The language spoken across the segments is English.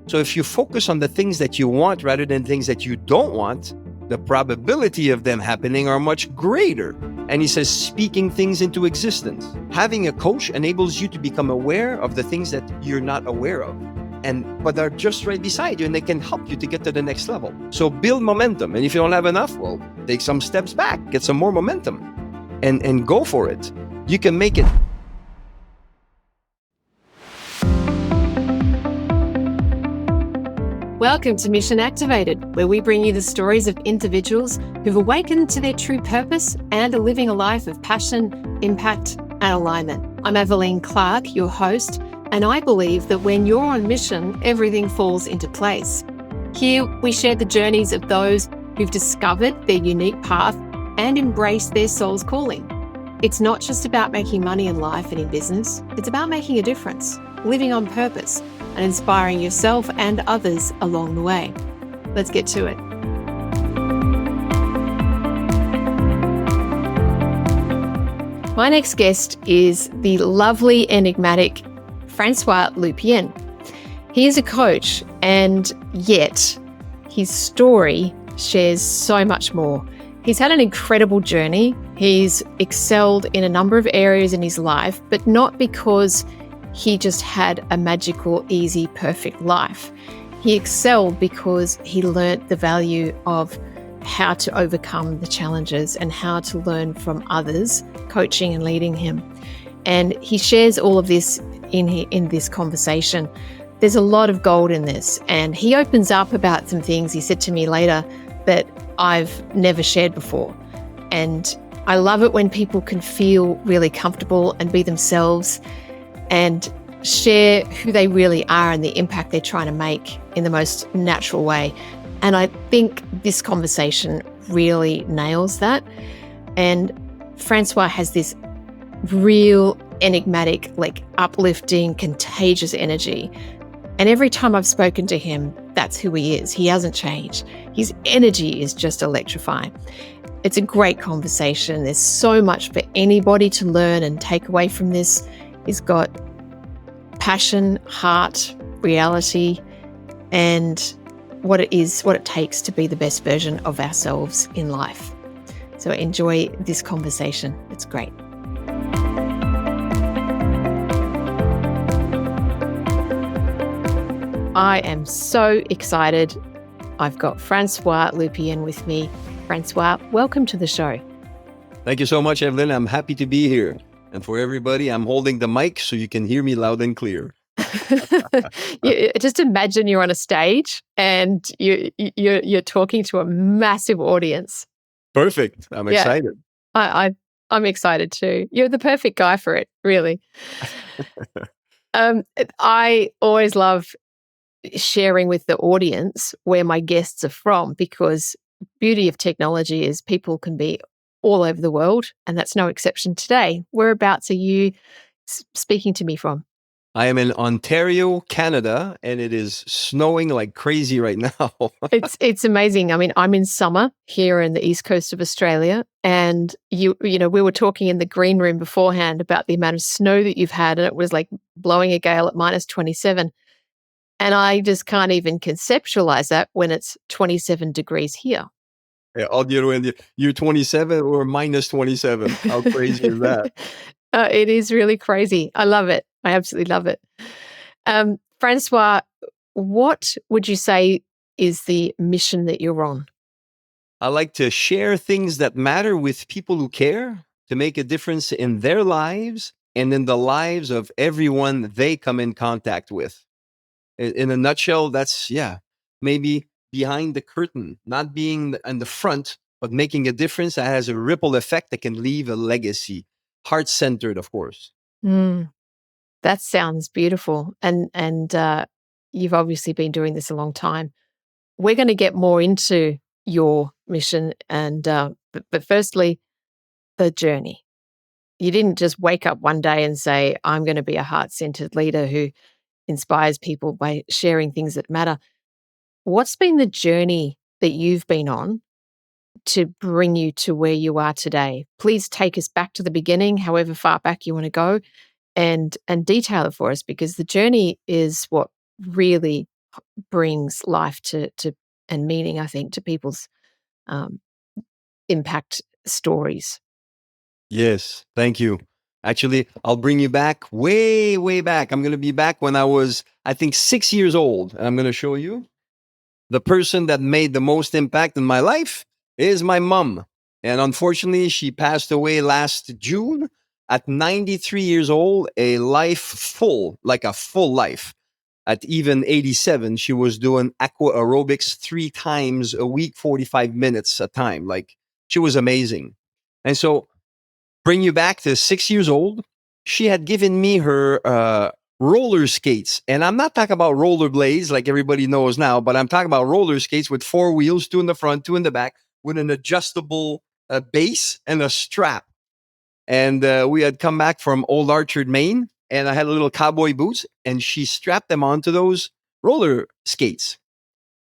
So if you focus on the things that you want rather than things that you don't want, the probability of them happening are much greater. And he says, speaking things into existence. Having a coach enables you to become aware of the things that you're not aware of, but they're just right beside you, and they can help you to get to the next level. So build momentum. And if you don't have enough, well, take some steps back, get some more momentum, and go for it. You can make it. Welcome to Mission Activated, where we bring you the stories of individuals who've awakened to their true purpose and are living a life of passion, impact, and alignment. I'm Aveline Clark, your host, and I believe that when you're on mission, everything falls into place. Here, we share the journeys of those who've discovered their unique path and embraced their soul's calling. It's not just about making money in life and in business, it's about making a difference, living on purpose, and inspiring yourself and others along the way. Let's get to it. My next guest is the lovely, enigmatic Francois Lupien. He is a coach, and yet his story shares so much more. He's had an incredible journey. He's excelled in a number of areas in his life, but not because he just had a magical, easy, perfect life. He excelled because he learnt the value of how to overcome the challenges and how to learn from others, coaching and leading him. And he shares all of this in this conversation. There's a lot of gold in this, and he opens up about some things he said to me later that I've never shared before. And I love it when people can feel really comfortable and be themselves and share who they really are and the impact they're trying to make in the most natural way. And I think this conversation really nails that. And Francois has this real enigmatic, uplifting, contagious energy. And every time I've spoken to him, that's who he is. He hasn't changed. His energy is just electrifying. It's a great conversation. There's so much for anybody to learn and take away from this. He's got passion, heart, reality, and what it takes to be the best version of ourselves in life. So enjoy this conversation. It's great. I am so excited. I've got Francois Lupien with me. Francois, welcome to the show. Thank you so much, Evelyn. I'm happy to be here. And for everybody, I'm holding the mic so you can hear me loud and clear. Just imagine you're on a stage and you're talking to a massive audience. Perfect. I'm excited. I'm excited too. You're the perfect guy for it, really. I always love sharing with the audience where my guests are from, because beauty of technology is people can be all over the world, and that's no exception today. Whereabouts are you speaking to me from? I am in Ontario, Canada, and it is snowing like crazy right now. It's amazing. I mean, I'm in summer here in the east coast of Australia, and you know, we were talking in the green room beforehand about the amount of snow that you've had, and it was like blowing a gale at -27. And I just can't even conceptualize that when it's 27 degrees here. Yeah, all the other way, you're 27 or -27. How crazy is that? It is really crazy. I love it. I absolutely love it. Francois, what would you say is the mission that you're on? I like to share things that matter with people who care, to make a difference in their lives and in the lives of everyone they come in contact with. In a nutshell, that's, maybe behind the curtain, not being in the front, but making a difference that has a ripple effect that can leave a legacy. Heart-centered, of course. That sounds beautiful. And you've obviously been doing this a long time. We're going to get more into your mission, and but firstly, the journey. You didn't just wake up one day and say, I'm going to be a heart-centered leader who inspires people by sharing things that matter. What's been the journey that you've been on to bring you to where you are today? Please take us back to the beginning, however far back you want to go, and detail it for us, because the journey is what really brings life to and meaning, I think, to people's um, impact stories. Yes, thank you. Actually, I'll bring you back way, way back. I'm going to be back when I was, I think, 6 years old. And I'm going to show you the person that made the most impact in my life is my mom. And unfortunately, she passed away last June at 93 years old, a life full, like a full life. At even 87, she was doing aqua aerobics 3 times a week, 45 minutes a time. Like, she was amazing. And so, bring you back to 6 years old, she had given me her roller skates. And I'm not talking about rollerblades like everybody knows now, but I'm talking about roller skates with 4 wheels, 2 in the front, 2 in the back, with an adjustable base and a strap. And we had come back from Old Orchard, Maine, and I had a little cowboy boots, and she strapped them onto those roller skates.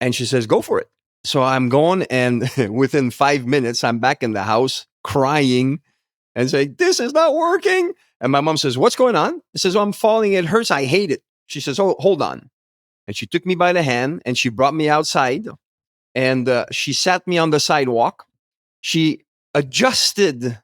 And she says, go for it. So I'm going, and within 5 minutes, I'm back in the house crying and say, this is not working. And my mom says, what's going on? I says, oh, I'm falling. It hurts. I hate it. She says, oh, hold on. And she took me by the hand and she brought me outside and she sat me on the sidewalk. She adjusted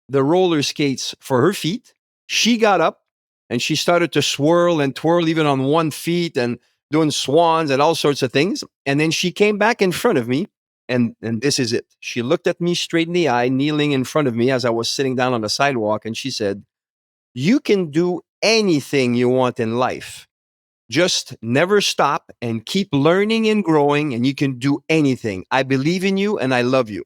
the roller skates for her feet. She got up and she started to swirl and twirl even on one feet and doing swans and all sorts of things. And then she came back in front of me. And this is it. She looked at me straight in the eye, kneeling in front of me as I was sitting down on the sidewalk. And she said, you can do anything you want in life. Just never stop and keep learning and growing, and you can do anything. I believe in you and I love you.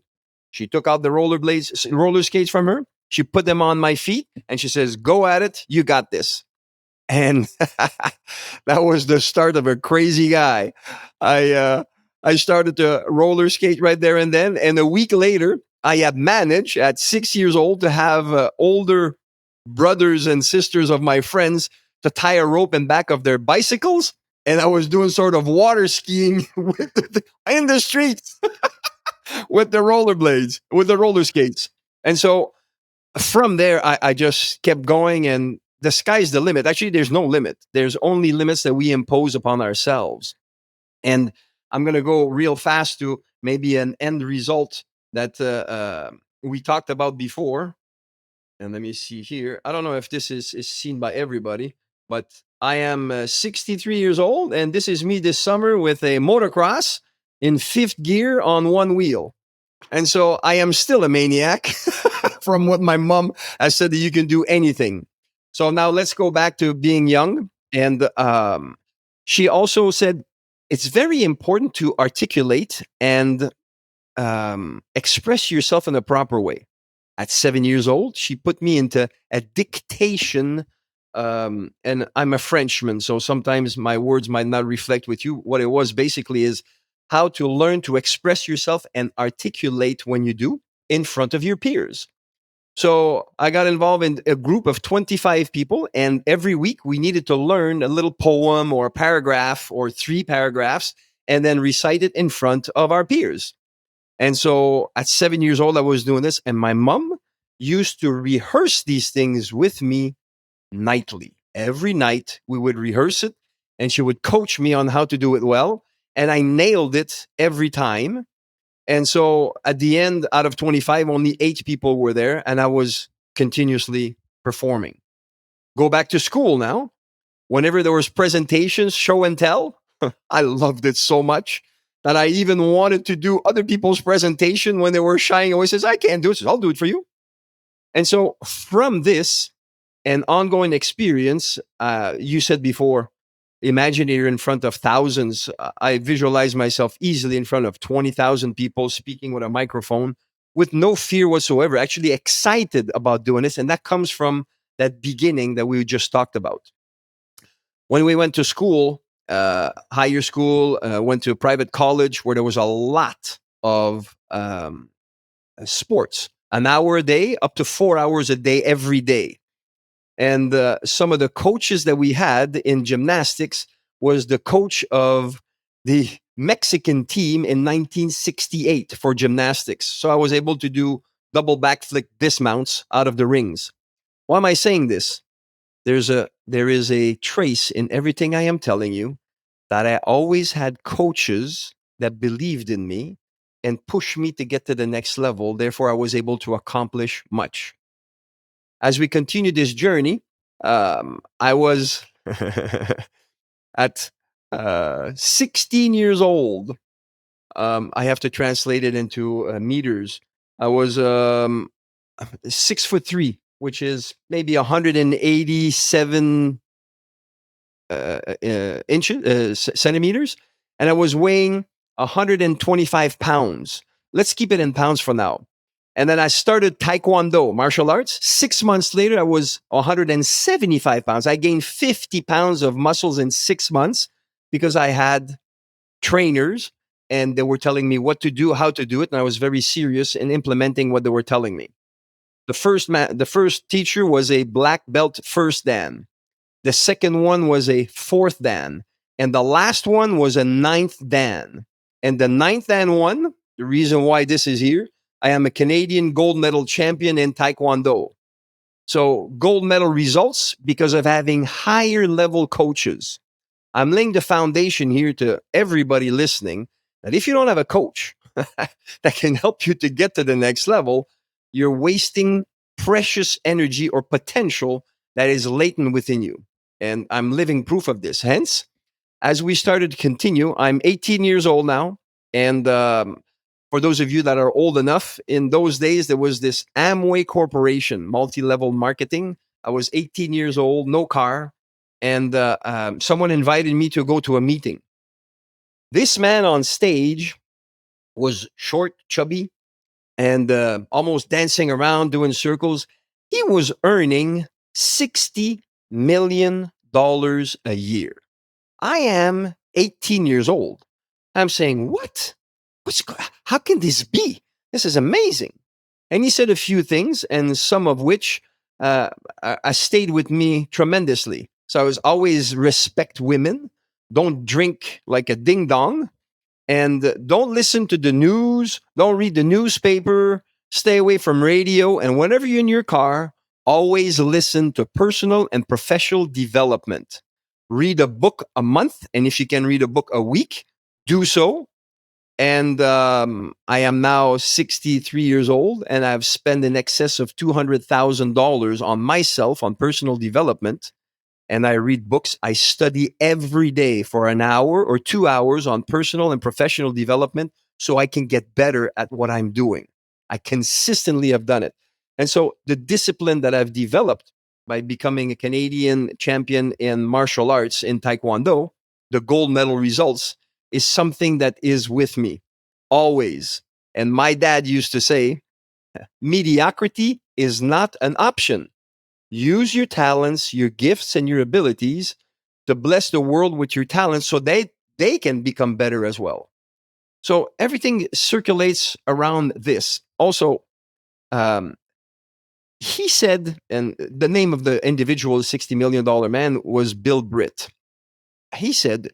She took out the roller skates from her. She put them on my feet and she says, go at it. You got this. And that was the start of a crazy guy. I started to roller skate right there and then. And a week later, I had managed at 6 years old to have older brothers and sisters of my friends to tie a rope in back of their bicycles. And I was doing sort of water skiing in the streets with the rollerblades, with the roller skates. And so from there, I just kept going, and the sky's the limit. Actually, there's no limit. There's only limits that we impose upon ourselves. And I'm going to go real fast to maybe an end result that we talked about before. And let me see here. I don't know if this is seen by everybody, but I am 63 years old, and this is me this summer with a motocross in 5th gear on 1 wheel. And so I am still a maniac from what my mom has said, that you can do anything. So now let's go back to being young. And she also said, it's very important to articulate and express yourself in a proper way. At 7 years old, she put me into a dictation. And I'm a Frenchman, so sometimes my words might not reflect with you. What it was basically is how to learn to express yourself and articulate when you do in front of your peers. So I got involved in a group of 25 people, and every week we needed to learn a little poem or a paragraph or 3 paragraphs and then recite it in front of our peers. And so at 7 years old, I was doing this, and my mom used to rehearse these things with me nightly. Every night we would rehearse it, and she would coach me on how to do it well. And I nailed it every time. And so at the end, out of 25, only 8 people were there, and I was continuously performing. Go back to school now. Whenever there was presentations, show and tell, I loved it so much that I even wanted to do other people's presentation when they were shying away. Says, I can't do it. Says, I'll do it for you. And so from this, an ongoing experience, you said before, imagine you're in front of thousands. I visualize myself easily in front of 20,000 people speaking with a microphone with no fear whatsoever, actually excited about doing this. And that comes from that beginning that we just talked about. When we went to school, higher school, went to a private college where there was a lot of sports, an hour a day, up to 4 hours a day, every day. And some of the coaches that we had in gymnastics was the coach of the Mexican team in 1968 for gymnastics. So I was able to do double backflip dismounts out of the rings. Why am I saying this? There is a trace in everything I am telling you that I always had coaches that believed in me and pushed me to get to the next level. Therefore, I was able to accomplish much. As we continue this journey, I was at 16 years old. I have to translate it into meters. I was 6'3", which is maybe 187 centimeters, and I was weighing 125 pounds. Let's keep it in pounds for now. And then I started Taekwondo, martial arts. 6 months later, I was 175 pounds. I gained 50 pounds of muscles in 6 months because I had trainers and they were telling me what to do, how to do it. And I was very serious in implementing what they were telling me. The first teacher was a black belt first dan. The second one was a fourth dan. And the last one was a ninth dan. And the ninth dan one, the reason why this is here, I am a Canadian gold medal champion in Taekwondo. So gold medal results because of having higher level coaches. I'm laying the foundation here to everybody listening that if you don't have a coach that can help you to get to the next level, you're wasting precious energy or potential that is latent within you. And I'm living proof of this. Hence, as we started to continue, I'm 18 years old now. And for those of you that are old enough, in those days, there was this Amway Corporation, multi-level marketing. I was 18 years old, no car. And someone invited me to go to a meeting. This man on stage was short, chubby, and almost dancing around, doing circles. He was earning $60 million a year. I am 18 years old. I'm saying, what? How can this be? This is amazing. And he said a few things, and some of which stayed with me tremendously. So I was always respect women, don't drink like a ding dong, and don't listen to the news, don't read the newspaper, stay away from radio, and whenever you're in your car, always listen to personal and professional development. Read a book a month, and if you can read a book a week, do so. And I am now 63 years old, and I've spent in excess of $200,000 on myself, on personal development. And I read books. I study every day for an hour or 2 hours on personal and professional development so I can get better at what I'm doing. I consistently have done it. And so the discipline that I've developed by becoming a Canadian champion in martial arts in Taekwondo, the gold medal results, is something that is with me always. And my dad used to say, mediocrity is not an option. Use your talents, your gifts, and your abilities to bless the world with your talents so they can become better as well. So everything circulates around this. Also, he said, and the name of the individual, $60 million man, was Bill Britt. He said,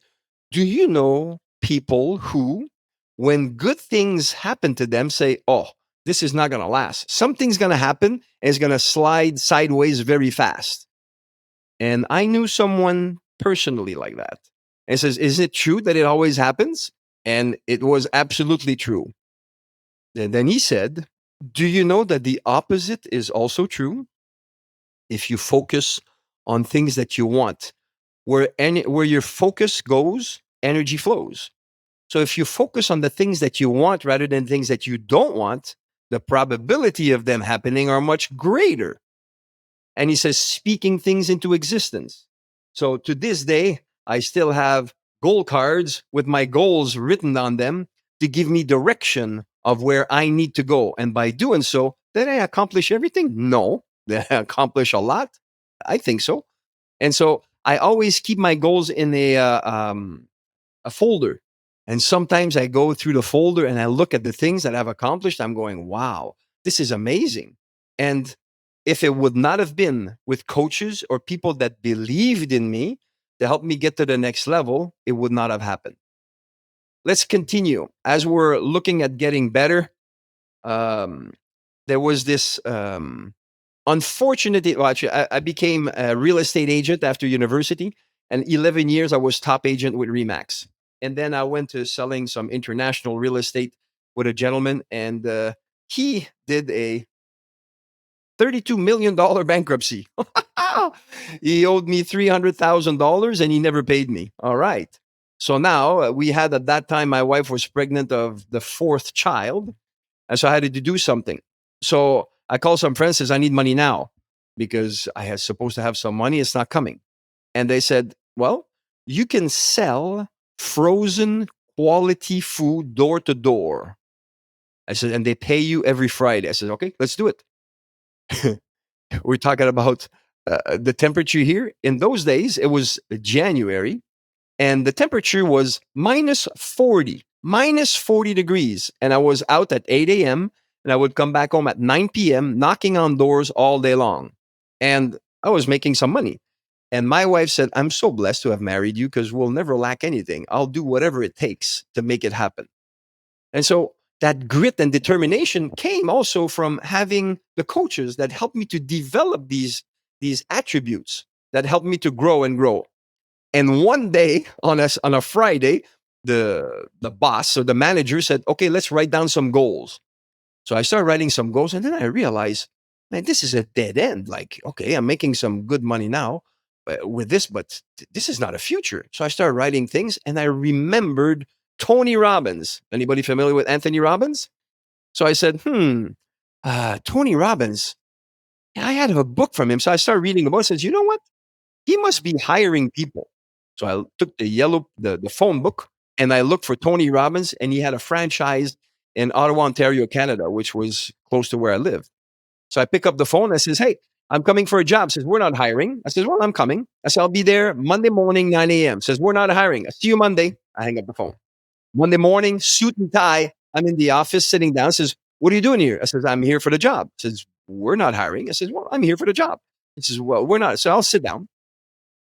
do you know people who, when good things happen to them, say, oh, this is not going to last. Something's going to happen and it's going to slide sideways very fast. And I knew someone personally like that. And says, is it true that it always happens? And it was absolutely true. And then he said, do you know that the opposite is also true? If you focus on things that you want, where your focus goes, energy flows. So if you focus on the things that you want rather than things that you don't want, the probability of them happening are much greater. And he says, speaking things into existence. So to this day, I still have goal cards with my goals written on them to give me direction of where I need to go. And by doing so, did I accomplish everything? No. Did I accomplish a lot? I think so. And so I always keep my goals in a folder. And sometimes I go through the folder and I look at the things that I've accomplished. I'm going, wow, this is amazing. And if it would not have been with coaches or people that believed in me to help me get to the next level, it would not have happened. Let's continue. As we're looking at getting better, there was this unfortunate, well, actually, I became a real estate agent after university. And 11 years, I was top agent with Remax. And then I went to selling some international real estate with a gentleman, and he did a $32 million bankruptcy. He owed me $300,000 and he never paid me. All right. So now we had, at that time, my wife was pregnant of the fourth child. And so I had to do something. So I called some friends, says, I need money now because I was supposed to have some money. It's not coming. And they said, well, you can sell frozen quality food door to door. I said, and they pay you every Friday. I said, okay, let's do it. We're talking about the temperature here. In those days, it was January, and the temperature was minus 40 degrees. And I was out at 8 a.m. and I would come back home at 9 p.m., knocking on doors all day long. And I was making some money. And my wife said, I'm so blessed to have married you because we'll never lack anything. I'll do whatever it takes to make it happen. And so that grit and determination came also from having the coaches that helped me to develop these attributes that helped me to grow and grow. And one day on a Friday, the boss or the manager said, okay, let's write down some goals. So I started writing some goals, and then I realized, man, this is a dead end. Like, okay, I'm making some good money now with this, but this is not a future. So I started writing things, and I remembered Tony Robbins. Anybody familiar with Anthony Robbins? So I said, Tony Robbins, I had a book from him. So I started reading the book and says, you know what? He must be hiring people. So I took the phone book, and I looked for Tony Robbins, and he had a franchise in Ottawa, Ontario, Canada, which was close to where I lived. So I pick up the phone. I says, hey, I'm coming for a job. Says, we're not hiring. I says, well, I'm coming. I said, I'll be there Monday morning, 9 a.m. Says, we're not hiring. I see you Monday. I hang up the phone. Monday morning, suit and tie. I'm in the office sitting down. Says, what are you doing here? I says, I'm here for the job. Says, we're not hiring. I says, well, I'm here for the job. He says, well, we're not. So I'll sit down.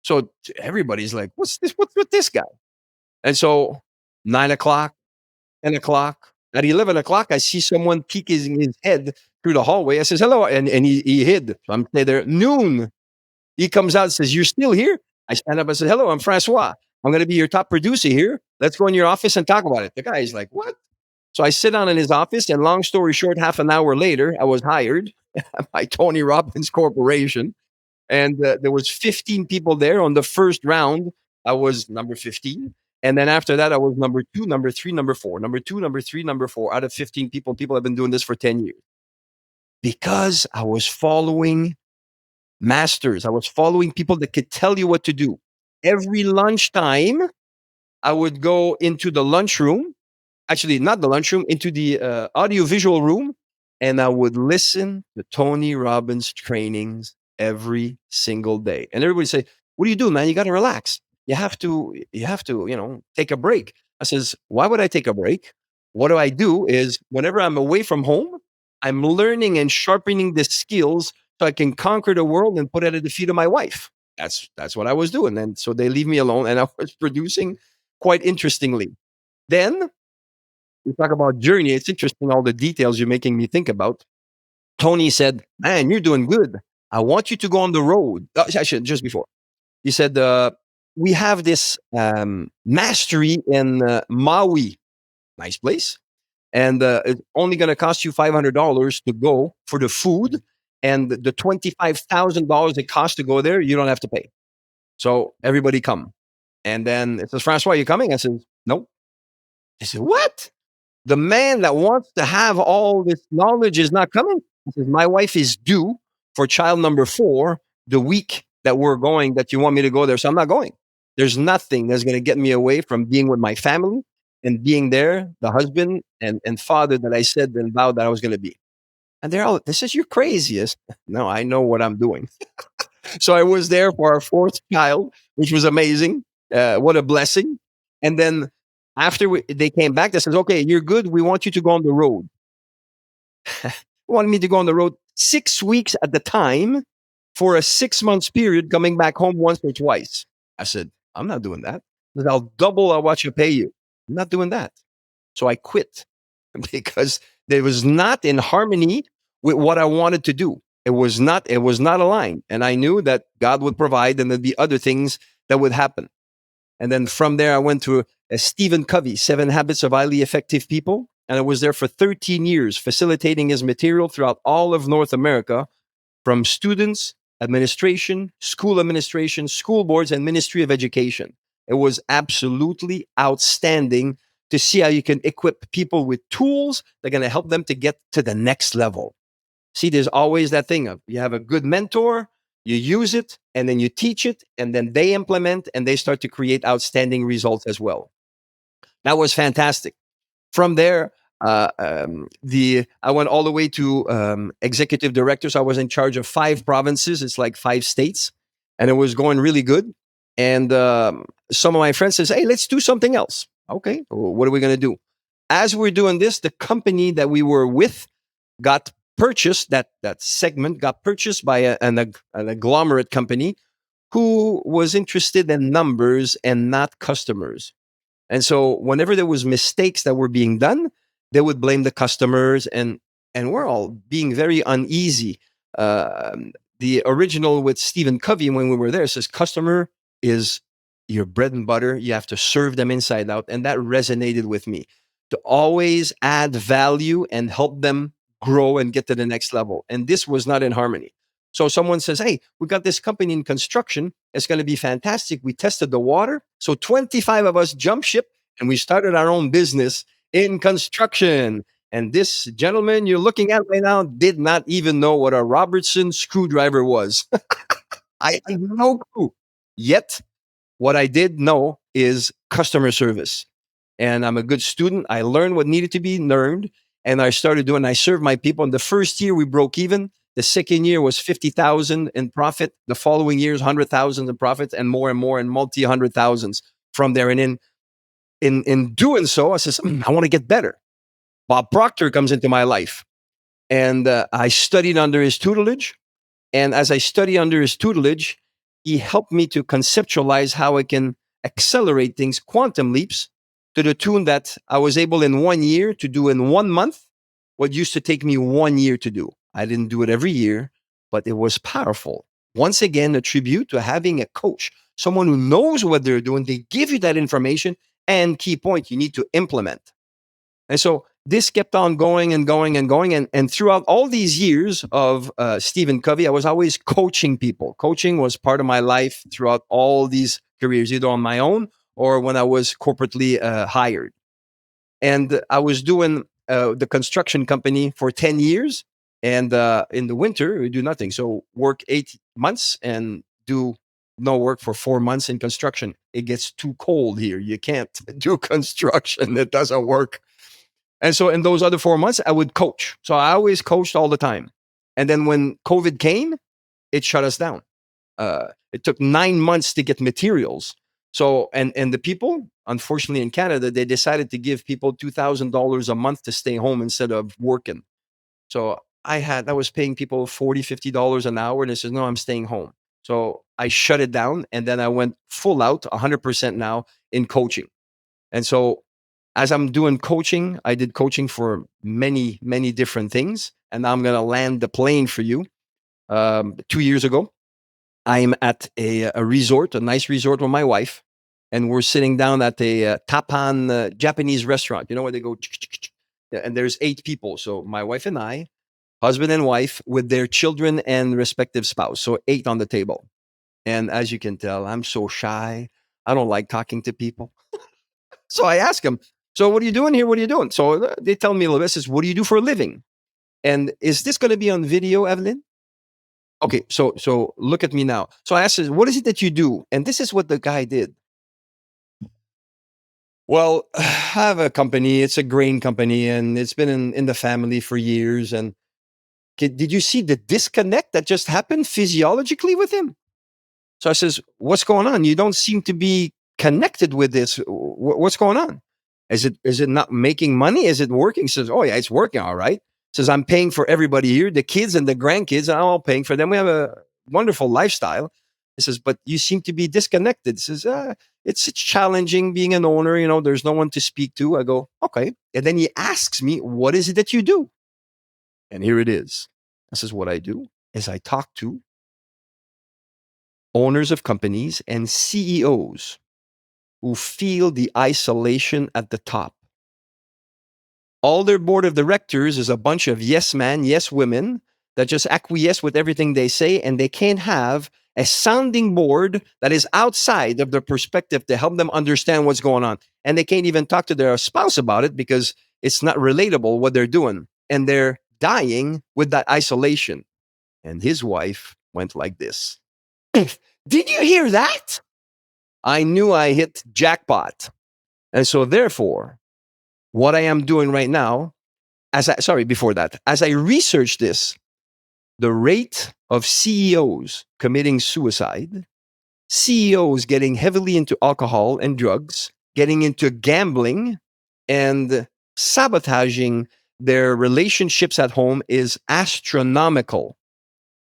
So everybody's like, what's this? What's with this guy? And so 9 o'clock, 10 o'clock, at 11 o'clock, I see someone peeking his head through the hallway. I says, hello. And he hid. So I'm there. Noon. He comes out and says, you're still here? I stand up and say, hello, I'm Francois. I'm going to be your top producer here. Let's go in your office and talk about it. The guy is like, what? So I sit down in his office, and long story short, half an hour later, I was hired by Tony Robbins Corporation. And there was 15 people there. On the first round, I was number 15. And then after that, I was number 2, number 3, number 4, number 2, number 3, number 4 out of 15 people. People have been doing this for 10 years. Because I was following masters. I was following people that could tell you what to do. Every lunchtime, I would go into the lunchroom. Actually, not the lunchroom, into the audiovisual room. And I would listen to Tony Robbins trainings every single day. And everybody say, what do you do, man? You got to relax. You have to, take a break. I says, why would I take a break? What do I do is whenever I'm away from home, I'm learning and sharpening the skills so I can conquer the world and put it at the feet of my wife. That's what I was doing. And so they leave me alone, and I was producing quite interestingly. Then we talk about journey. It's interesting, all the details you're making me think about. Tony said, man, you're doing good. I want you to go on the road. Actually, just before. He said, we have this mastery in Maui. Nice place. And it's only going to cost you $500 to go for the food. And the $25,000 it costs to go there, you don't have to pay. So everybody come. And then it says, Francois, you coming? I said, no. He said, what? The man that wants to have all this knowledge is not coming. He says, my wife is due for child number 4 the week that we're going, that you want me to go there. So I'm not going. There's nothing that's going to get me away from being with my family and being there, the husband and father that I said and vowed that I was going to be. And they're all, this is you're craziest. No, I know what I'm doing. So I was there for our 4th child, which was amazing. What a blessing. And then after they came back, they said, okay, you're good. We want you to go on the road. Wanted me to go on the road 6 weeks at the time for a 6 months period, coming back home once or twice. I said, I'm not doing that. I said, I'll double what you pay you. I'm not doing that. So I quit because it was not in harmony with what I wanted to do. It was not aligned. And I knew that God would provide, and there'd be other things that would happen. And then from there, I went to Stephen Covey, 7 Habits of Highly Effective People. And I was there for 13 years, facilitating his material throughout all of North America, from students, administration, school boards, and Ministry of Education. It was absolutely outstanding to see how you can equip people with tools that are going to help them to get to the next level. See, there's always that thing of you have a good mentor, you use it, and then you teach it, and then they implement and they start to create outstanding results as well. That was fantastic. From there, I went all the way to executive director. So I was in charge of 5 provinces. It's like 5 states, and it was going really good. And some of my friends says, "Hey, let's do something else." Okay, what are we going to do? As we're doing this, the company that we were with got purchased. That segment got purchased by an agglomerate company who was interested in numbers and not customers. And so whenever there was mistakes that were being done, they would blame the customers, and we're all being very uneasy. The original with Stephen Covey, when we were there, says customer is your bread and butter. You have to serve them inside out. And that resonated with me, to always add value and help them grow and get to the next level. And this was not in harmony. So someone says, "Hey, we got this company in construction. It's going to be fantastic. We tested the water." So 25 of us jumped ship and we started our own business in construction. And this gentleman you're looking at right now did not even know what a Robertson screwdriver was. I had no clue. Yet, what I did know is customer service. And I'm a good student. I learned what needed to be learned. And I started doing, I served my people. In the first year, we broke even. The second year was 50,000 in profit. The following years, 100,000 in profit, and more, and multi 100,000s from there. And in doing so, I says, I want to get better. Bob Proctor comes into my life, and I studied under his tutelage. And as I study under his tutelage, he helped me to conceptualize how I can accelerate things, quantum leaps, to the tune that I was able in 1 year to do in 1 month what used to take me 1 year to do. I didn't do it every year, but it was powerful. Once again, a tribute to having a coach, someone who knows what they're doing. They give you that information, and key point, you need to implement. And so this kept on going and going and going. And throughout all these years of Stephen Covey, I was always coaching people. Coaching was part of my life throughout all these careers, either on my own or when I was corporately hired. And I was doing the construction company for 10 years. And in the winter, we do nothing. So work 8 months and do no work for 4 months in construction. It gets too cold here. You can't do construction. It doesn't work. And so in those other 4 months, I would coach. So I always coached all the time. And then when COVID came, it shut us down. It took 9 months to get materials. So, and the people, unfortunately in Canada, they decided to give people $2,000 a month to stay home instead of working. So I was paying people $40, $50 an hour. And they said, no, I'm staying home. So I shut it down. And then I went full out, 100% now in coaching. And so as I'm doing coaching, I did coaching for many, many different things. And now I'm going to land the plane for you. 2 years ago, I'm at a resort, a nice resort with my wife. And we're sitting down at a tapan Japanese restaurant. You know where they go, and there's 8 people. So my wife and I, husband and wife, with their children and respective spouse. So 8 on the table. And as you can tell, I'm so shy. I don't like talking to people. So I ask them, so what are you doing here? What are you doing? So they tell me a little bit, says, what do you do for a living? And is this going to be on video, Aveline? Okay, so look at me now. So I asked, what is it that you do? And this is what the guy did. Well, I have a company. It's a grain company, and it's been in the family for years. And did you see the disconnect that just happened physiologically with him? So I says, what's going on? You don't seem to be connected with this. What's going on? Is it not making money? Is it working? He says, oh yeah, it's working all right. Says, I'm paying for everybody here, the kids and the grandkids, I'm all paying for them. We have a wonderful lifestyle. He says, but you seem to be disconnected. He says, it's challenging being an owner. You know, there's no one to speak to. I go, okay. And then he asks me, what is it that you do? And here it is. I says, what I do is I talk to owners of companies, and CEOs who feel the isolation at the top. All their board of directors is a bunch of yes men, yes women that just acquiesce with everything they say, and they can't have a sounding board that is outside of their perspective to help them understand what's going on. And they can't even talk to their spouse about it because it's not relatable what they're doing. And they're dying with that isolation. And his wife went like this. Did you hear that? I knew I hit jackpot. And so therefore, what I am doing right now, as I research this, the rate of CEOs committing suicide, CEOs getting heavily into alcohol and drugs, getting into gambling, and sabotaging their relationships at home is astronomical.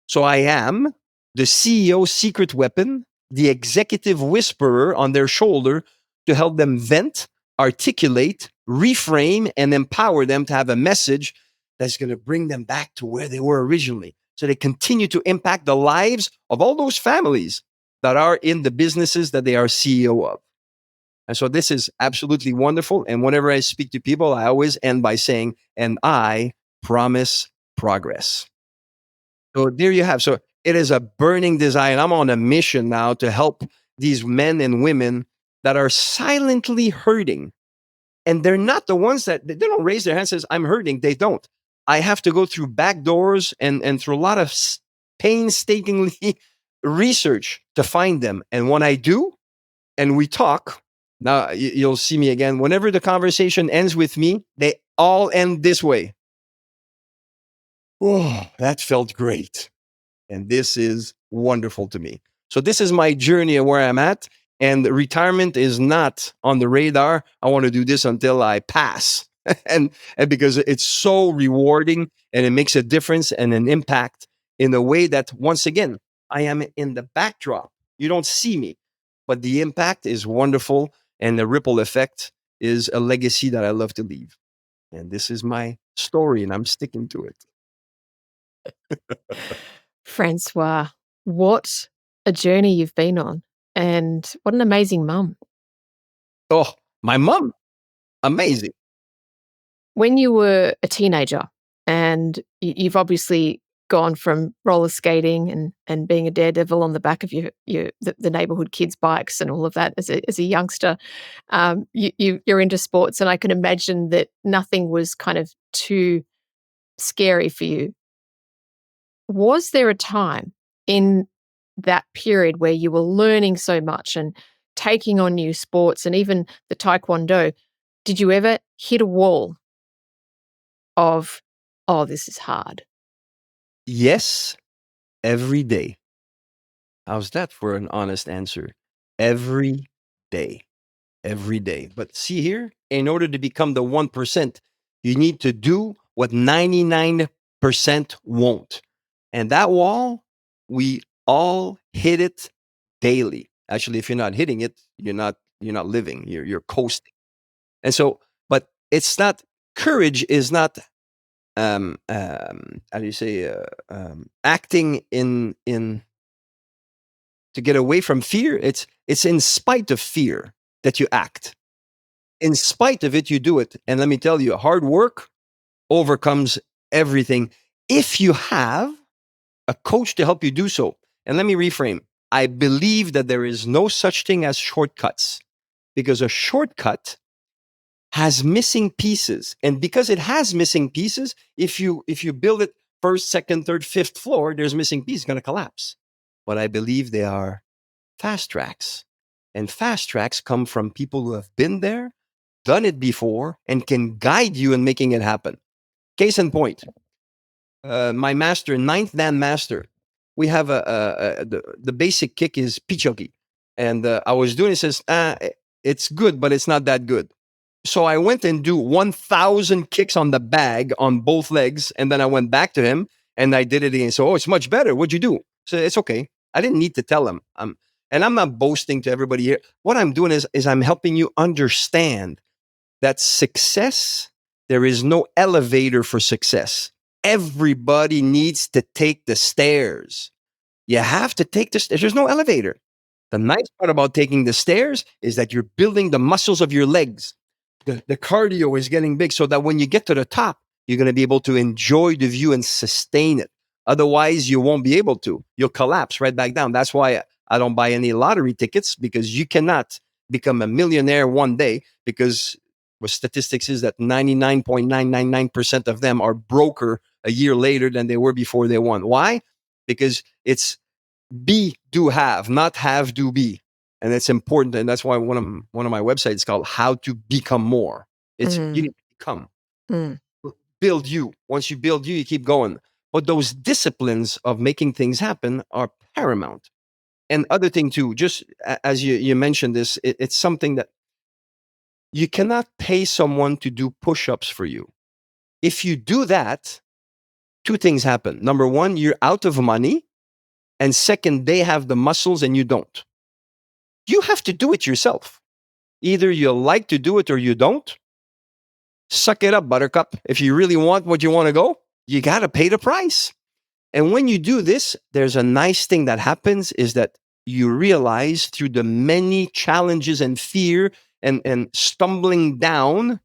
So I am the CEO's secret weapon, the executive whisperer on their shoulder to help them vent, articulate, reframe, and empower them to have a message that's going to bring them back to where they were originally. So they continue to impact the lives of all those families that are in the businesses that they are CEO of. And so this is absolutely wonderful. And whenever I speak to people, I always end by saying, and I promise progress. So there you have. So it is a burning desire. I'm on a mission now to help these men and women that are silently hurting. And they're not the ones that they don't raise their hand and says, I'm hurting. They don't. I have to go through back doors and through a lot of painstakingly research to find them. And when I do, and we talk, now you'll see me again. Whenever the conversation ends with me, they all end this way. Oh, that felt great. And this is wonderful to me. So this is my journey of where I'm at. And retirement is not on the radar. I want to do this until I pass. and because it's so rewarding and it makes a difference and an impact in a way that, once again, I am in the backdrop. You don't see me, but the impact is wonderful. And the ripple effect is a legacy that I love to leave. And this is my story, and I'm sticking to it. Francois, what a journey you've been on, and what an amazing mum. Oh, my mom, amazing. When you were a teenager, and you've obviously gone from roller skating and being a daredevil on the back of the neighborhood kids' bikes and all of that as a youngster, you're into sports, and I can imagine that nothing was kind of too scary for you. Was there a time in that period where you were learning so much and taking on new sports and even the Taekwondo? Did you ever hit a wall of, oh, this is hard? Yes, every day. How's that for an honest answer? Every day. Every day. But see here, in order to become the 1%, you need to do what 99% won't. And that wall, we all hit it daily. Actually, if you're not hitting it, you're not living. You're coasting. And so, but it's not, courage is not how do you say, acting in to get away from fear. It's in spite of fear that you act. In spite of it, you do it. And let me tell you, hard work overcomes everything if you have a coach to help you do so. And let me reframe. I believe that there is no such thing as shortcuts, because a shortcut has missing pieces. And because it has missing pieces, if you build it first, second, third, fifth floor, there's missing pieces going to collapse. But I believe they are fast tracks. And fast tracks come from people who have been there, done it before, and can guide you in making it happen. Case in point, my master, ninth Dan master, we have the basic kick is pichoki. And I was doing it, says, it's good, but it's not that good. So I went and do 1,000 kicks on the bag on both legs. And then I went back to him and I did it again. So, it's much better. What'd you do? So it's okay. I didn't need to tell him. And I'm not boasting to everybody here. What I'm doing is I'm helping you understand that success, there is no elevator for success. Everybody needs to take the stairs. You have to take the stairs. There's no elevator. The nice part about taking the stairs is that you're building the muscles of your legs. The cardio is getting big so that when you get to the top, you're going to be able to enjoy the view and sustain it. Otherwise, you won't be able to. You'll collapse right back down. That's why I don't buy any lottery tickets, because you cannot become a millionaire one day, because what statistics is that 99.999% of them are broker a year later than they were before they won. Why? Because it's be, do, have, not have, do, be. And it's important. And that's why one of my websites is called How to Become More. It's you need to become. Build you. Once you build you keep going. But those disciplines of making things happen are paramount. And other thing too, just as you mentioned this, it's something that you cannot pay someone to do push-ups for you. If you do that, two things happen. Number one, you're out of money. And second, they have the muscles and you don't. You have to do it yourself. Either you like to do it or you don't. Suck it up, buttercup. If you really want what you want to go, you got to pay the price. And when you do this, there's a nice thing that happens is that you realize through the many challenges and fear and stumbling down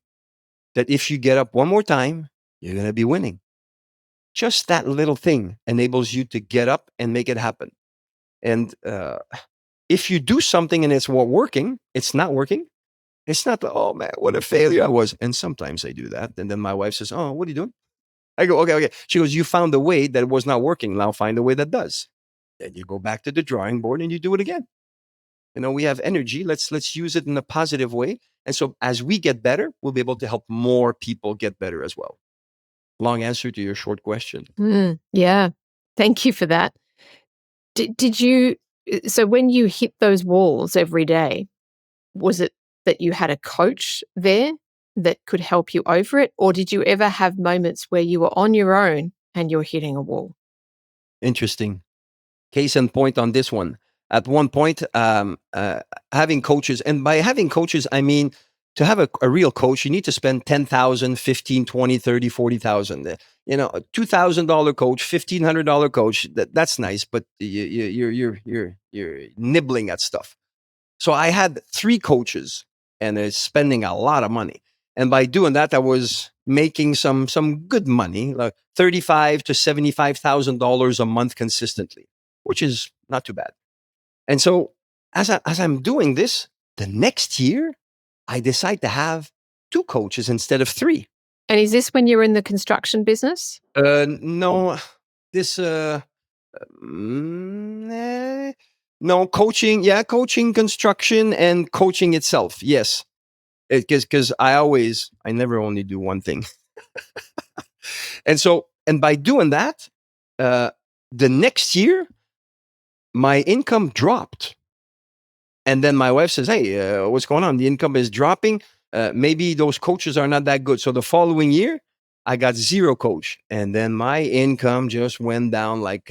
that if you get up one more time, you're going to be winning. Just that little thing enables you to get up and make it happen. And if you do something and it's working, it's not working. It's not, oh man, what a failure I was. And sometimes I do that. And then my wife says, oh, what are you doing? I go, okay. She goes, you found a way that was not working. Now find a way that does. Then you go back to the drawing board and you do it again. We have energy. Let's use it in a positive way. And so as we get better, we'll be able to help more people get better as well. Long answer to your short question. Yeah. Thank you for that. Did you, so when you hit those walls every day, was it that you had a coach there that could help you over it? Or did you ever have moments where you were on your own and you're hitting a wall? Interesting. Case in point on this one. At one point, having coaches, and by having coaches, I mean, to have a real coach, you need to spend $10,000, $15,000, $20,000, $30,000, $40,000. A $2,000 coach, $1,500 coach. That's nice, but you're nibbling at stuff. So I had 3 coaches, and they're spending a lot of money. And by doing that, I was making some good money, like $35,000 to $75,000 a month consistently, which is not too bad. And so as I'm doing this, the next year, I decide to have 2 coaches instead of 3. And is this when you're in the construction business? No, this, no, coaching. Yeah, coaching, construction, and coaching itself. Yes. Because I never only do one thing. And by doing that, the next year, my income dropped. And then my wife says, hey, what's going on? The income is dropping. Maybe those coaches are not that good. So the following year, I got 0 coach. And then my income just went down like,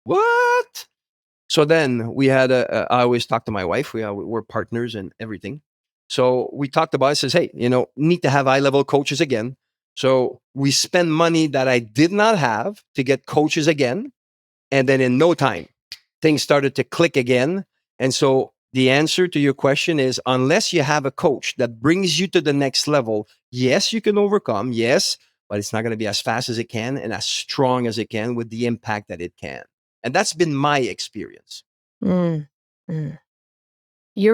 what? So then we had I always talk to my wife. We're partners and everything. So we talked about it, says, hey, need to have high-level coaches again. So we spend money that I did not have to get coaches again. And then in no time, things started to click again. And so the answer to your question is, unless you have a coach that brings you to the next level, yes, you can overcome, yes, but it's not going to be as fast as it can and as strong as it can with the impact that it can. And that's been my experience. You're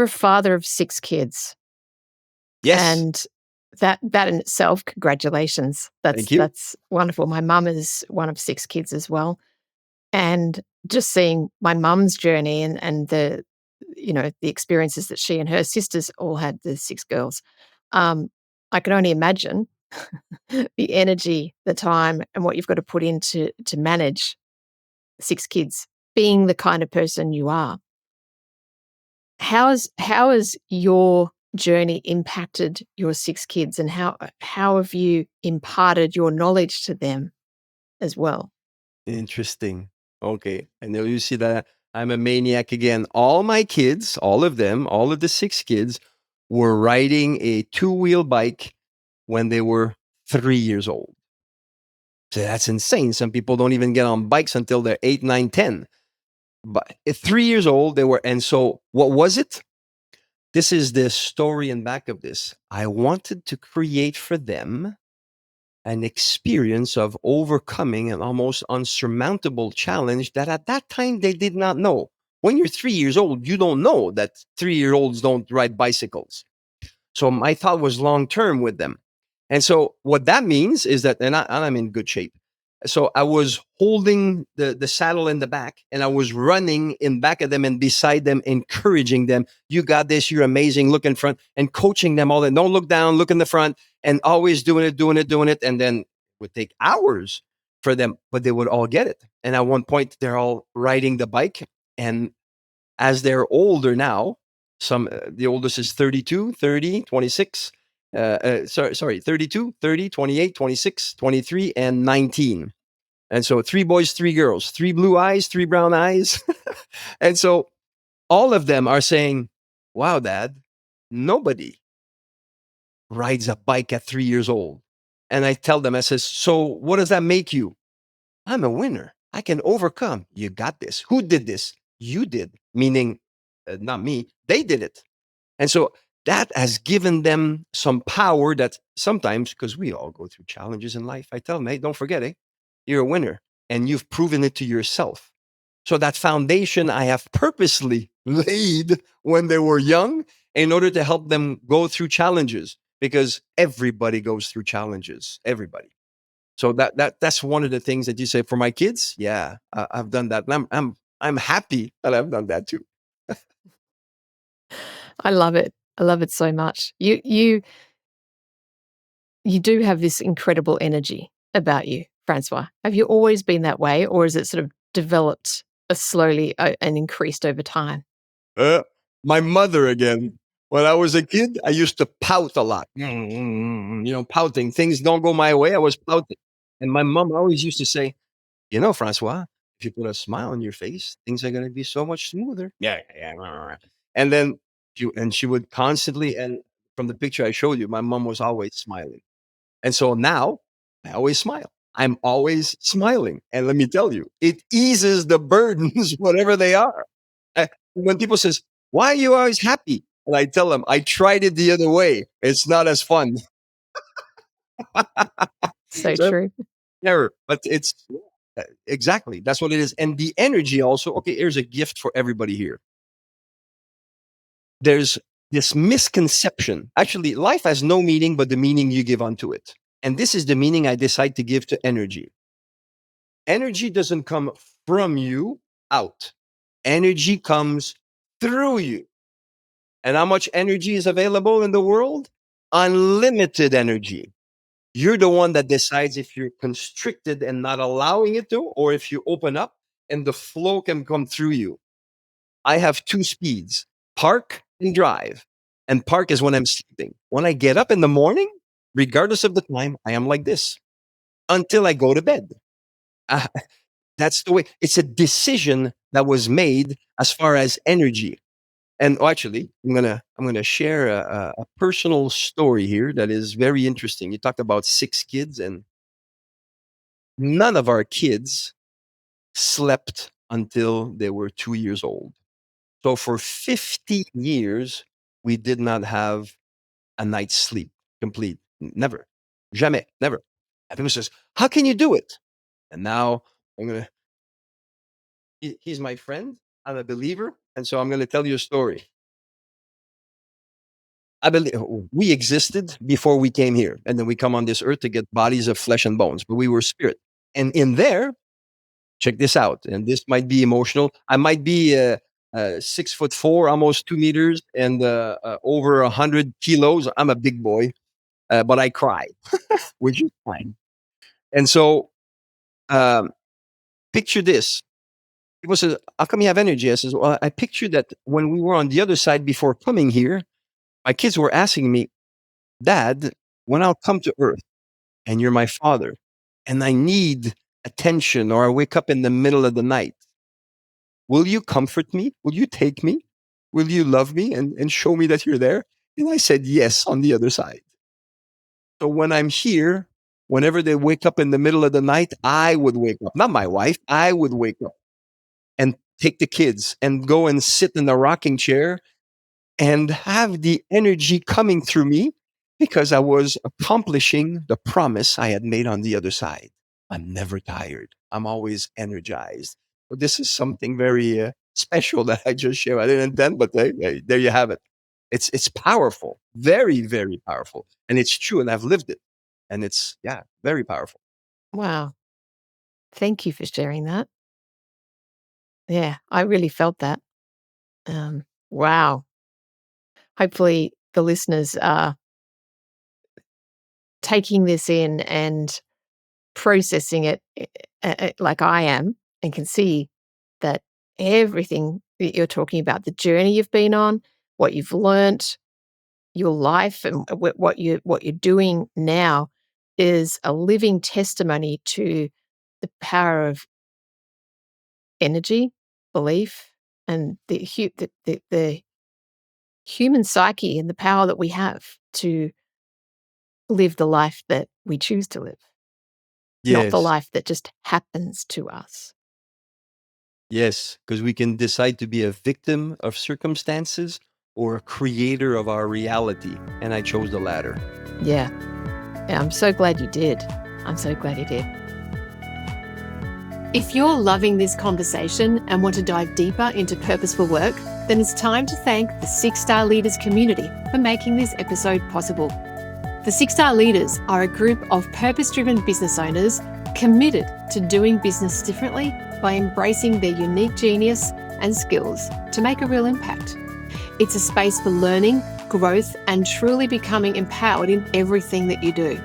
a father of 6 kids. Yes. And that in itself, congratulations. Thank you. That's wonderful. My mum is one of 6 kids as well. And just seeing my mum's journey and the experiences that she and her sisters all had, the 6 girls, I can only imagine the energy, the time, and what you've got to put into to manage 6 kids, being the kind of person you are. How has your journey impacted your 6 kids, and how have you imparted your knowledge to them as well? Interesting. Okay. I know you see that I'm a maniac again. All my kids, all of them, all of the 6 kids were riding a 2-wheel bike when they were 3 years old. So that's insane. Some people don't even get on bikes until they're 8, 9, 10. But at 3 years old, they were. And so what was it? This is the story in back of this. I wanted to create for them an experience of overcoming an almost unsurmountable challenge that at that time they did not know. When you're 3 years old, you don't know that 3-year-olds don't ride bicycles. So my thought was long term with them. And so what that means is that, and I'm in good shape. So I was holding the saddle in the back and I was running in back of them and beside them, encouraging them. You got this. You're amazing. Look in front and coaching them all that. Don't look down, look in the front and always doing it. And then it would take hours for them, but they would all get it. And at one point they're all riding the bike. And as they're older now, the oldest is 32, 30, 26. Sorry, 32, 30, 28, 26, 23, and 19. And so 3 boys, 3 girls, 3 blue eyes, 3 brown eyes. And so all of them are saying, wow, Dad, nobody rides a bike at 3 years old. And I tell them, I says, so what does that make you? I'm a winner. I can overcome. You got this. Who did this? You did. Meaning, not me. They did it. And so that has given them some power that sometimes, because we all go through challenges in life, I tell them, hey, don't forget it. You're a winner and you've proven it to yourself. So that foundation I have purposely laid when they were young in order to help them go through challenges, because everybody goes through challenges. Everybody. So that's one of the things that you say for my kids. Yeah, I've done that. And I'm happy that I've done that too. I love it. I love it so much. You do have this incredible energy about you, Francois. Have you always been that way, or has it sort of developed slowly and increased over time? My mother again. When I was a kid, I used to pout a lot. Pouting. Things don't go my way. I was pouting. And my mom always used to say, Francois, if you put a smile on your face, things are going to be so much smoother. Yeah. And then she would constantly, and from the picture I showed you, my mom was always smiling. And so now I always smile. I'm always smiling. And let me tell you, it eases the burdens, whatever they are. When people says, why are you always happy? And I tell them, I tried it the other way. It's not as fun. So true. Never, but it's exactly, that's what it is. And the energy also, okay, here's a gift for everybody here. There's this misconception. Actually, life has no meaning but the meaning you give unto it. And this is the meaning I decide to give to energy. Energy doesn't come from you out. Energy comes through you. And how much energy is available in the world? Unlimited energy. You're the one that decides if you're constricted and not allowing it to, or if you open up and the flow can come through you. I have 2 speeds, park and drive. And park is when I'm sleeping. When I get up in the morning, regardless of the time, I am like this until I go to bed. That's the way. It's a decision that was made as far as energy. And actually, I'm gonna share a personal story here that is very interesting. You talked about 6 kids, and none of our kids slept until they were 2 years old. So for 50 years, we did not have a night's sleep complete. Never, jamais, never. And people says, "How can you do it?" And now I'm gonna. He's my friend. I'm a believer, and so I'm gonna tell you a story. I believe we existed before we came here, and then we come on this earth to get bodies of flesh and bones, but we were spirit. And in there, check this out, and this might be emotional. I might be 6'4", almost 2 meters, and over 100 kilos. I'm a big boy, but I cry, which is fine. And so, um, picture this. People say, "How come you have energy?" I says, "Well, I picture that when we were on the other side before coming here, my kids were asking me, Dad, when I'll come to earth and you're my father and I need attention or I wake up in the middle of the night, will you comfort me? Will you take me? Will you love me and show me that you're there?" And I said, yes, on the other side. So when I'm here, Whenever they wake up in the middle of the night, I would wake up. Not my wife. I would wake up and take the kids and go and sit in the rocking chair and have the energy coming through me because I was accomplishing the promise I had made on the other side. I'm never tired. I'm always energized. But this is something very special that I just shared. I didn't intend, but there you have it. It's powerful, very, very powerful. And it's true. And I've lived it. And it's, yeah, very powerful. Wow. Thank you for sharing that. Yeah, I really felt that. Wow. Hopefully the listeners are taking this in and processing it like I am, and can see that everything that you're talking about, the journey you've been on, what you've learnt, your life, and what you're doing now is a living testimony to the power of energy, belief, and the human psyche and the power that we have to live the life that we choose to live, not the Yes. life that just happens to us. Yes. Because we can decide to be a victim of circumstances or a creator of our reality. And I chose the latter. Yeah. Yeah, I'm so glad you did. I'm so glad you did. If you're loving this conversation and want to dive deeper into purposeful work, then it's time to thank the 6-Star Leaders community for making this episode possible. The 6-Star Leaders are a group of purpose-driven business owners committed to doing business differently by embracing their unique genius and skills to make a real impact. It's a space for learning, growth, and truly becoming empowered in everything that you do.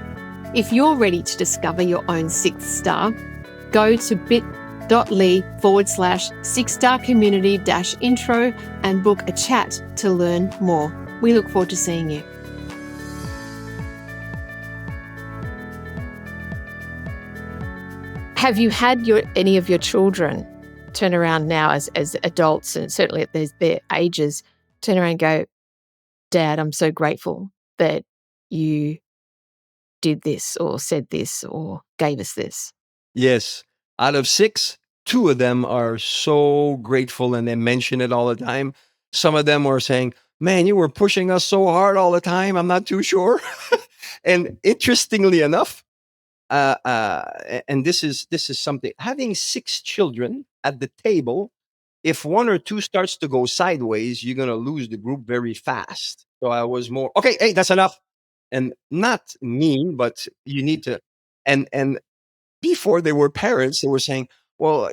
If you're ready to discover your own 6th star, go to bit.ly/6starcommunity-intro and book a chat to learn more. We look forward to seeing you. Have you had any of your children turn around now as adults, and certainly at their ages, turn around and go, Dad, I'm so grateful that you did this or said this or gave us this? Yes. Out of 6, 2 of them are so grateful and they mention it all the time. Some of them are saying, man, you were pushing us so hard all the time. I'm not too sure. And interestingly enough, and this is something, having 6 children at the table, if 1 or 2 starts to go sideways, you're going to lose the group very fast. So I was more, okay, hey, that's enough. And not mean, but you need to, and before they were parents, they were saying, well,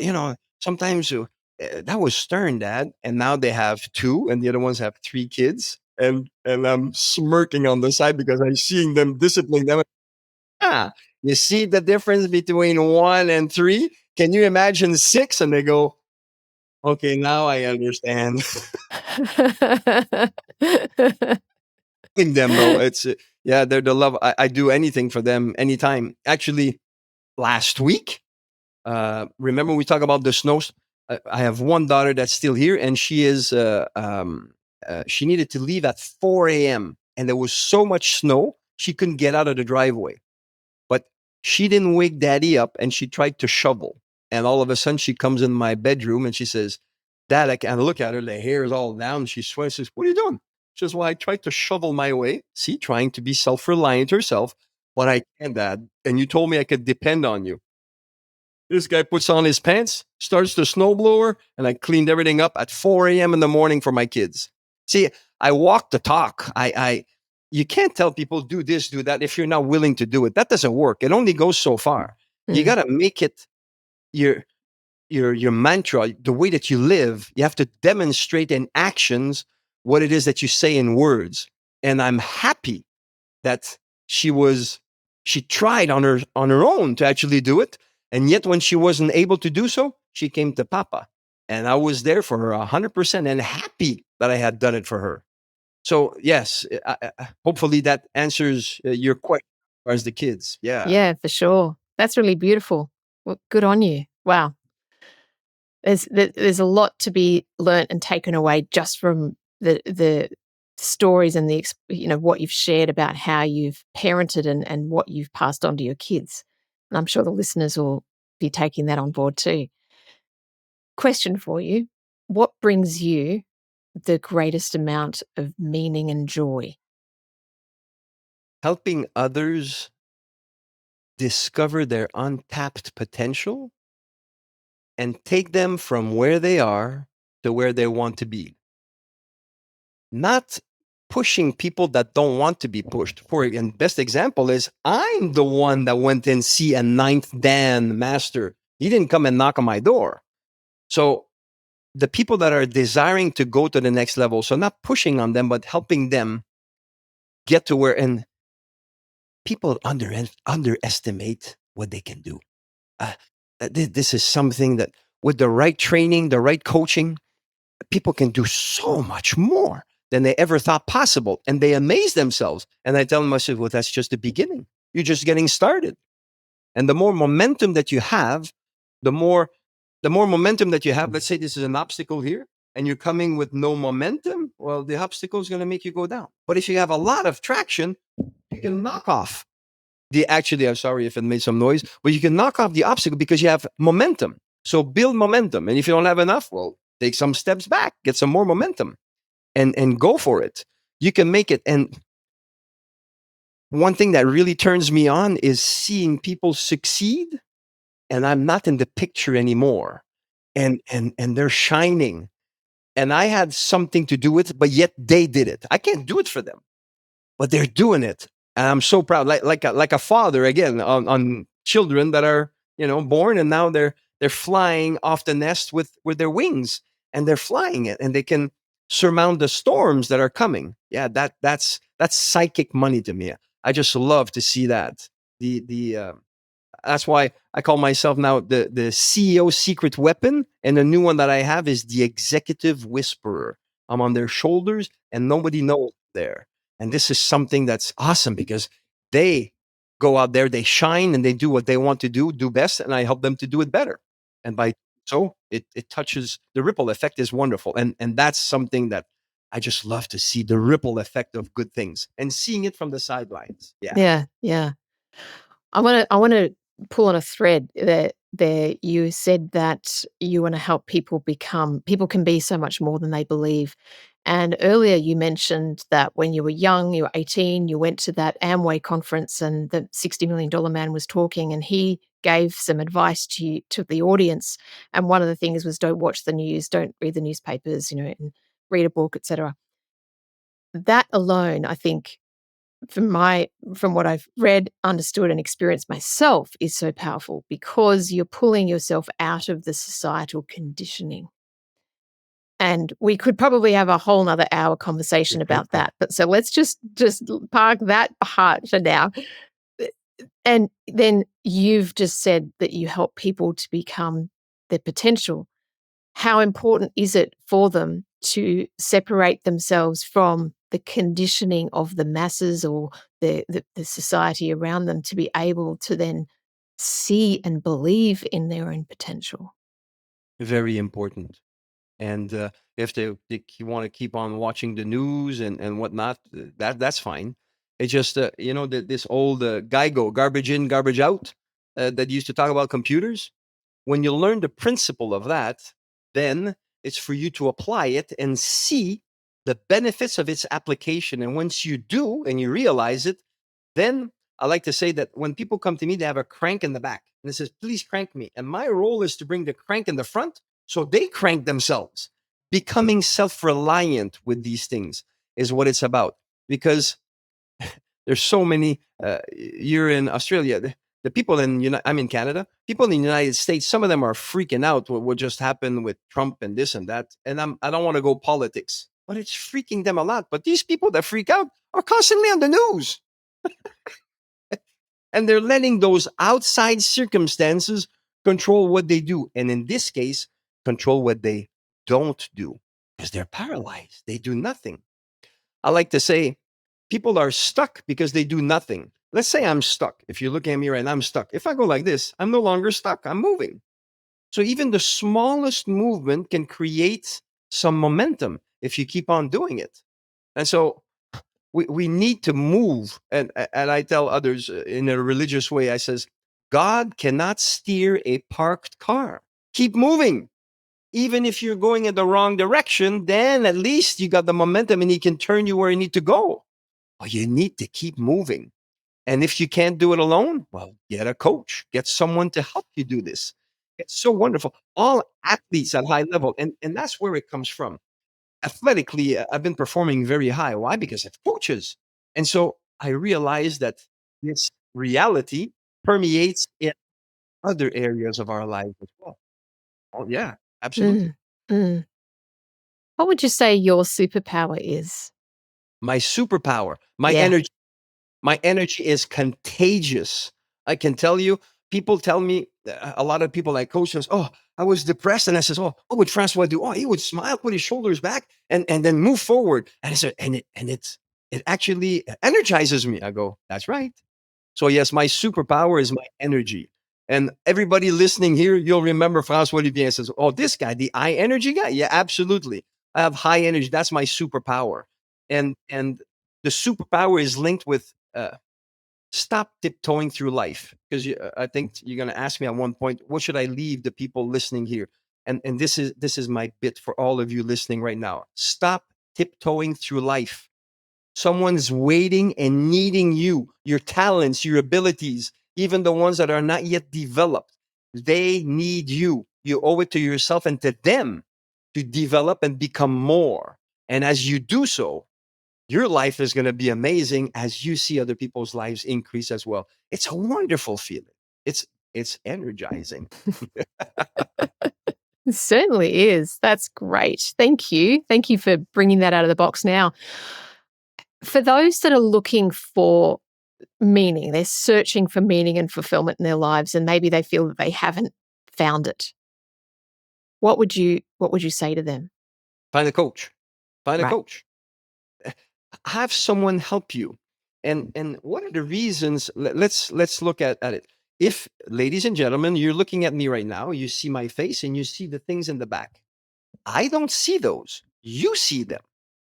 sometimes that was stern, Dad. And now they have 2 and the other ones have 3 kids. And I'm smirking on the side because I'm seeing them discipline them. You see the difference between 1 and 3? Can you imagine 6? And they go, okay, now I understand. Them though, it's they're the love. I do anything for them anytime. Actually, last week, remember we talk about the snows. I have one daughter that's still here, and she needed to leave at 4 a.m. and there was so much snow she couldn't get out of the driveway. But she didn't wake Daddy up, and she tried to shovel. And all of a sudden, she comes in my bedroom and she says, "Dad," I look at her, the hair is all down. She swears, says, "What are you doing?" She says, "Well, I tried to shovel my way." See, trying to be self-reliant herself. But I can't, Dad. And you told me I could depend on you. This guy puts on his pants, starts the snowblower, and I cleaned everything up at 4 a.m. in the morning for my kids. See, I walk the talk. You can't tell people do this, do that if you're not willing to do it. That doesn't work. It only goes so far. You got to make it your mantra, the way that you live. You have to demonstrate in actions what it is that you say in words. And I'm happy that she tried on her own to actually do it. And yet when she wasn't able to do so, she came to Papa. And I was there for her 100% and happy that I had done it for her. So yes, hopefully that answers your question as far as the kids. Yeah. Yeah, for sure. That's really beautiful. Well, good on you. Wow. There's a lot to be learnt and taken away just from the stories and what you've shared about how you've parented and what you've passed on to your kids. And I'm sure the listeners will be taking that on board too. Question for you. What brings you the greatest amount of meaning and joy? Helping others discover their untapped potential and take them from where they are to where they want to be. Not pushing people that don't want to be pushed. And best example is I'm the one that went and see a ninth Dan master. He didn't come and knock on my door. So the people that are desiring to go to the next level, so not pushing on them, but helping them get to where, and people underestimate what they can do. This is something that with the right training, the right coaching, people can do so much more than they ever thought possible. And they amaze themselves. And I tell them, I said, well, that's just the beginning. You're just getting started. And the more momentum that you have, the more momentum that you have, let's say this is an obstacle here and you're coming with no momentum, well, the obstacle is going to make you go down. But if you have a lot of traction, you can knock off I'm sorry if it made some noise, but you can knock off the obstacle because you have momentum. So build momentum. And if you don't have enough, well, take some steps back, get some more momentum and go for it. You can make it. And one thing that really turns me on is seeing people succeed and I'm not in the picture anymore. And they're shining. And I had something to do with it, but yet they did it. I can't do it for them, but they're doing it. And I'm so proud, like a father again on children that are born and now they're flying off the nest with their wings and they're flying it and they can surmount the storms that are coming. Yeah, that's psychic money to me. I just love to see that. That's why I call myself now the CEO secret weapon, and the new one that I have is the executive whisperer. I'm on their shoulders and nobody knows there. And this is something that's awesome because they go out there, they shine and they do what they want to do best. And I help them to do it better. And so it touches, the ripple effect is wonderful. And that's something that I just love to see, the ripple effect of good things and seeing it from the sidelines. Yeah. Yeah. I want to pull on a thread there. You said that you want to help people can be so much more than they believe. And earlier you mentioned that when you were young, you were 18, you went to that Amway conference and the $60 million man was talking and he gave some advice to the audience. And one of the things was don't watch the news, don't read the newspapers, and read a book, etc. That alone, I think, from what I've read, understood, and experienced myself is so powerful because you're pulling yourself out of the societal conditioning. And we could probably have a whole nother hour conversation about that. But so let's just park that part for now. And then you've just said that you help people to become their potential. How important is it for them to separate themselves from the conditioning of the masses or the society around them to be able to then see and believe in their own potential? Very important. And if you want to keep on watching the news and whatnot, that's fine. It's just this old garbage in, garbage out that used to talk about computers. When you learn the principle of that, then it's for you to apply it and see the benefits of its application. And once you do and you realize it, then I like to say that when people come to me, they have a crank in the back and it says, please crank me. And my role is to bring the crank in the front so they crank themselves. Becoming self-reliant with these things is what it's about. Because there's so many, you're in Australia, the people I'm in Canada, people in the United States, some of them are freaking out what just happened with Trump and this and that. And I don't want to go politics, but it's freaking them a lot. But these people that freak out are constantly on the news. And they're letting those outside circumstances control what they do. And in this case, control what they don't do because they're paralyzed. They do nothing. I like to say people are stuck because they do nothing. Let's say I'm stuck. If you're looking at me right now, I'm stuck. If I go like this, I'm no longer stuck. I'm moving. So even the smallest movement can create some momentum if you keep on doing it. And so we need to move. And I tell others in a religious way, I says, God cannot steer a parked car. Keep moving. Even if you're going in the wrong direction, then at least you got the momentum and he can turn you where you need to go. But you need to keep moving. And if you can't do it alone, well, get a coach, get someone to help you do this. It's so wonderful. All athletes at high level, and that's where it comes from. Athletically, I've been performing very high. Why? Because of coaches. And so I realized that this reality permeates in other areas of our lives as well. Oh, yeah, absolutely. Mm, mm. What would you say your superpower is? My superpower, my Yeah. energy. My energy is contagious. I can tell you, people tell me, a lot of people I coach says, "Oh, I was depressed." And I says, "Oh, what would Francois do?" Oh, he would smile, put his shoulders back, and then move forward. And I said, it actually energizes me. I go, "That's right." So yes, my superpower is my energy. And everybody listening here, you'll remember Francois Lupien says, "Oh, this guy, the I energy guy." Yeah, absolutely. I have high energy. That's my superpower. And the superpower is linked with stop tiptoeing through life, because I think you're going to ask me at one point, what should I leave the people listening here? And this is my bit for all of you listening right now. Stop tiptoeing through life. Someone's waiting and needing you, your talents, your abilities, even the ones that are not yet developed. They need you. You owe it to yourself and to them to develop and become more. And as you do so, your life is going to be amazing as you see other people's lives increase as well. It's a wonderful feeling. It's energizing. It certainly is. That's great. Thank you. Thank you for bringing that out of the box now. For those that are looking for meaning, they're searching for meaning and fulfillment in their lives, and maybe they feel that they haven't found it. What would you say to them? Find a coach. Find a Right. coach. Have someone help you. And what are the reasons? Let's look at it. If, ladies and gentlemen, you're looking at me right now, you see my face and you see the things in the back. I don't see those. You see them.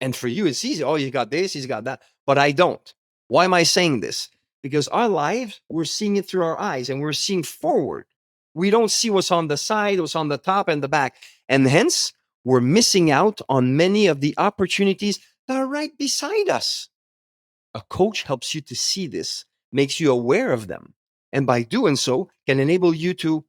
And for you, it's easy. Oh, he's got this, he's got that. But I don't. Why am I saying this? Because our lives, we're seeing it through our eyes and we're seeing forward. We don't see what's on the side, what's on the top and the back. And hence, we're missing out on many of the opportunities that are right beside us. A coach helps you to see this, makes you aware of them. And by doing so, can enable you to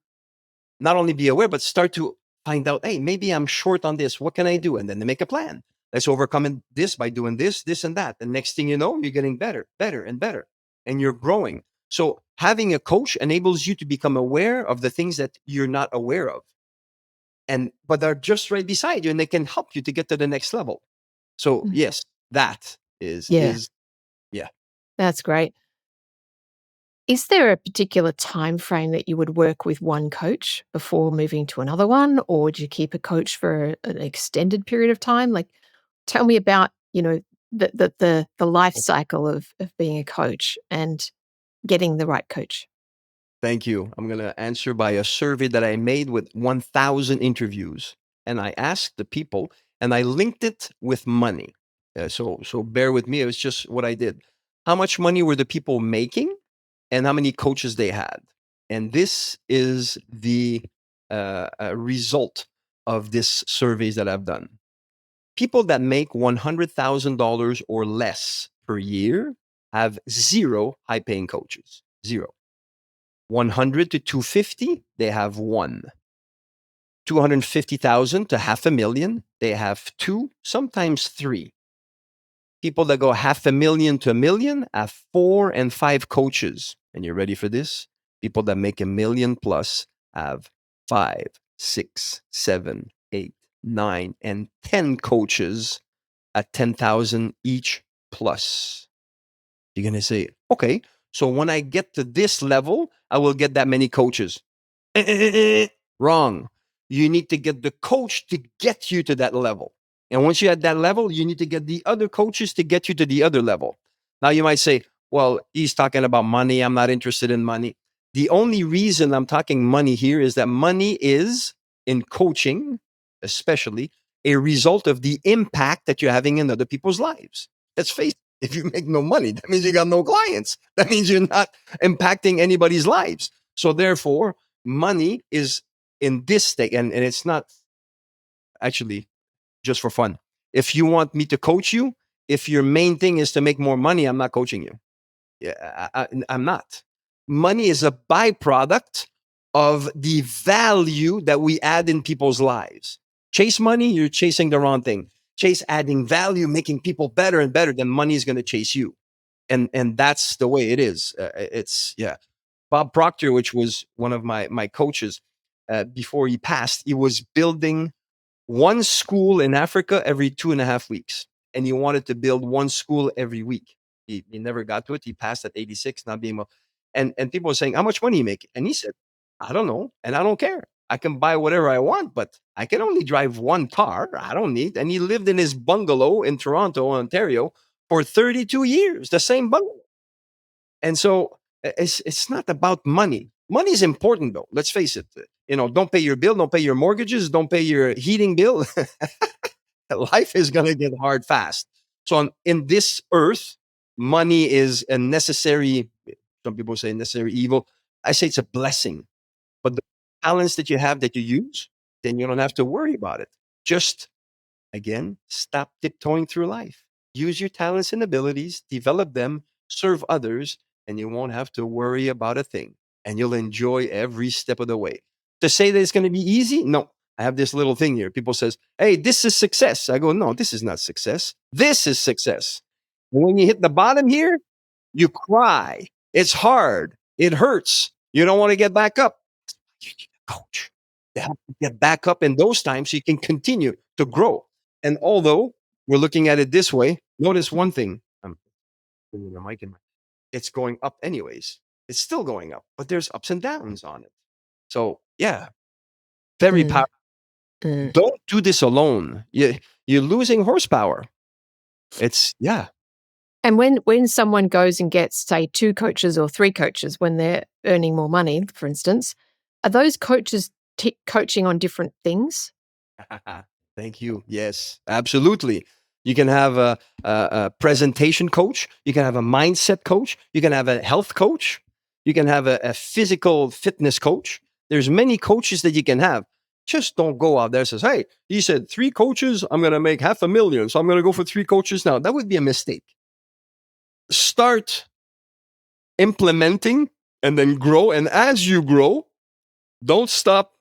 not only be aware, but start to find out, hey, maybe I'm short on this. What can I do? And then they make a plan. Let's overcome this by doing this, this, and that. The next thing you know, you're getting better, better, and better, and you're growing. So having a coach enables you to become aware of the things that you're not aware of, and but they're just right beside you, and they can help you to get to the next level. So Mm. yes, that is Yeah, yeah. that's great. Is there a particular time frame that you would work with one coach before moving to another one, or would you keep a coach for an extended period of time? Like, tell me about, the life cycle of being a coach and getting the right coach. Thank you. I'm going to answer by a survey that I made with 1,000 interviews. And I asked the people and I linked it with money. So bear with me. It was just what I did. How much money were the people making and how many coaches they had? And this is the result of this surveys that I've done. People that make $100,000 or less per year have zero high paying coaches. Zero. 100 to 250, they have one. 250,000 to half a million, they have two, sometimes three. People that go half a million to a million have 4 and 5 coaches. And you're ready for this? People that make a million plus have 5, 6, 7, 8, 9, and 10 coaches at 10,000 each plus. You're going to say, okay, so when I get to this level, I will get that many coaches. Wrong. You need to get the coach to get you to that level. And once you're at that level, you need to get the other coaches to get you to the other level. Now you might say, well, he's talking about money. I'm not interested in money. The only reason I'm talking money here is that money is, in coaching, especially, a result of the impact that you're having in other people's lives. Let's face it, if you make no money, that means you got no clients. That means you're not impacting anybody's lives. So therefore, money is in this state, and it's not actually just for fun. If you want me to coach you, if your main thing is to make more money, I'm not coaching you. Yeah, I'm not. Money is a byproduct of the value that we add in people's lives. Chase money, you're chasing the wrong thing. Chase adding value, making people better and better, then money is going to chase you. And that's the way it is. It's Bob Proctor, which was one of my coaches before he passed, he was building one school in Africa every 2.5 weeks. And he wanted to build one school every week. He never got to it. He passed at 86, not being well. And people were saying, how much money you make? And he said, I don't know. And I don't care. I can buy whatever I want, but I can only drive one car. I don't need. And he lived in his bungalow in Toronto, Ontario for 32 years, the same bungalow. And so it's not about money. Money is important though. Let's face it. Don't pay your bill, don't pay your mortgages, don't pay your heating bill. Life is going to get hard fast. So in this earth, money is a necessary, some people say necessary evil. I say it's a blessing. But the talents that you have that you use, then you don't have to worry about it. Just, again, stop tiptoeing through life. Use your talents and abilities, develop them, serve others, and you won't have to worry about a thing. And you'll enjoy every step of the way. To say that it's going to be easy? No. I have this little thing here. People says, hey, this is success. I go, no, this is not success. This is success. And when you hit the bottom here, you cry. It's hard. It hurts. You don't want to get back up. You need a coach to help you get back up in those times so you can continue to grow. And although we're looking at it this way, notice one thing. I'm putting the mic in. It's going up anyways. It's still going up, but there's ups and downs on it. So yeah, very powerful. Don't do this alone. You're losing horsepower. It's And when someone goes and gets, say, 2 coaches or 3 coaches when they're earning more money, for instance, are those coaches coaching on different things? Thank you. Yes, absolutely. You can have a presentation coach. You can have a mindset coach. You can have a health coach. You can have a physical fitness coach. There's many coaches that you can have. Just don't go out there and says, hey, he said 3 coaches, I'm going to make $500,000. So I'm going to go for 3 coaches now. That would be a mistake. Start implementing and then grow. And as you grow, don't stop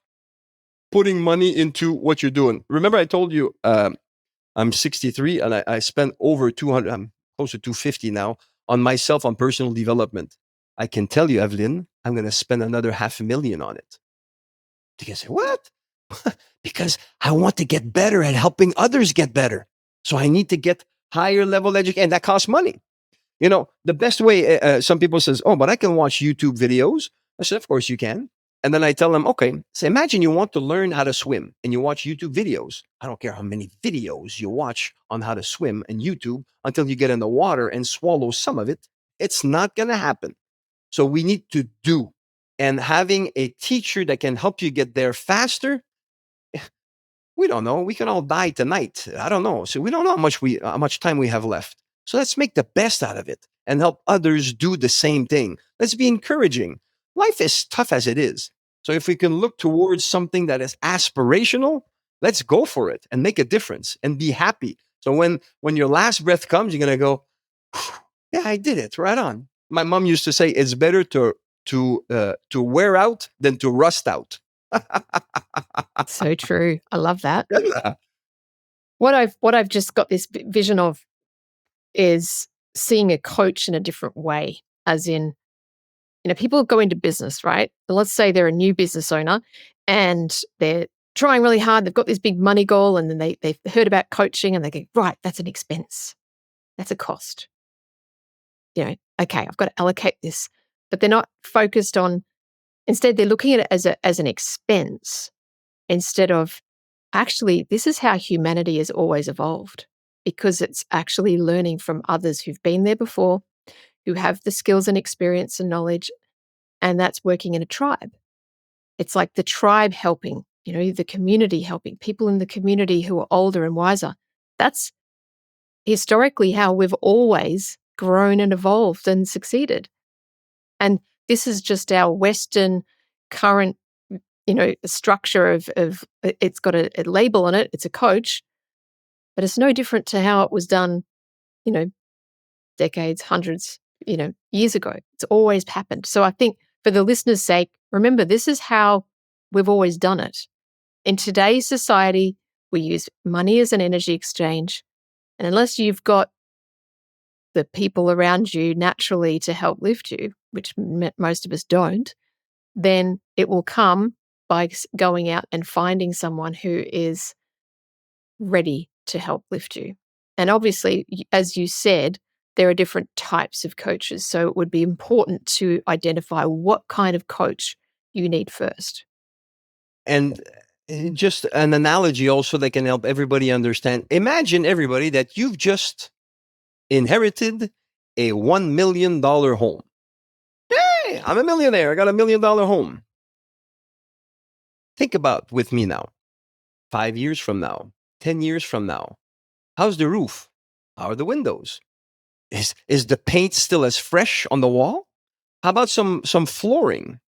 putting money into what you're doing. Remember, I told you I'm 63 and I spent over 200, I'm close to 250 now on myself on personal development. I can tell you, Aveline, I'm going to spend another $500,000 on it. You can say, what? Because I want to get better at helping others get better. So I need to get higher level education, and that costs money. The best way, some people says, oh, but I can watch YouTube videos. I said, of course you can. And then I tell them, okay, so imagine you want to learn how to swim and you watch YouTube videos. I don't care how many videos you watch on how to swim in YouTube until you get in the water and swallow some of it. It's not going to happen. So we need to do. And having a teacher that can help you get there faster, we don't know. We can all die tonight. I don't know. So we don't know how much time we have left. So let's make the best out of it and help others do the same thing. Let's be encouraging. Life is tough as it is. So if we can look towards something that is aspirational, let's go for it and make a difference and be happy. So when your last breath comes, you're going to go, yeah, I did it. Right on. My mom used to say, it's better to wear out than to rust out. So true. I love that. What I've just got this vision of is seeing a coach in a different way, as in, people go into business, right? Let's say they're a new business owner and they're trying really hard. They've got this big money goal, and then they've heard about coaching and they go, right, that's an expense. That's a cost. Okay, I've got to allocate this. But they're not focused on, instead they're looking at it as an expense instead of, actually, this is how humanity has always evolved, because it's actually learning from others who've been there before, who have the skills and experience and knowledge, and that's working in a tribe. It's like the tribe helping the community, helping people in the community who are older and wiser. That's historically how we've always grown and evolved and succeeded. And this is just our Western current, structure of it's got a label on it. It's a coach, but it's no different to how it was done, decades, hundreds, years ago. It's always happened. So I think for the listeners' sake, remember, this is how we've always done it. In today's society, we use money as an energy exchange. And unless you've got the people around you naturally to help lift you, which most of us don't, then it will come by going out and finding someone who is ready to help lift you. And obviously, as you said, there are different types of coaches. So it would be important to identify what kind of coach you need first. And just an analogy also that can help everybody understand. Imagine, everybody, that you've just inherited a $1 million home. Hey, I'm a millionaire. I got $1 million home. Think about with me now. 5 years from now, 10 years from now, how's the roof? How are the windows? Is the paint still as fresh on the wall? How about some flooring?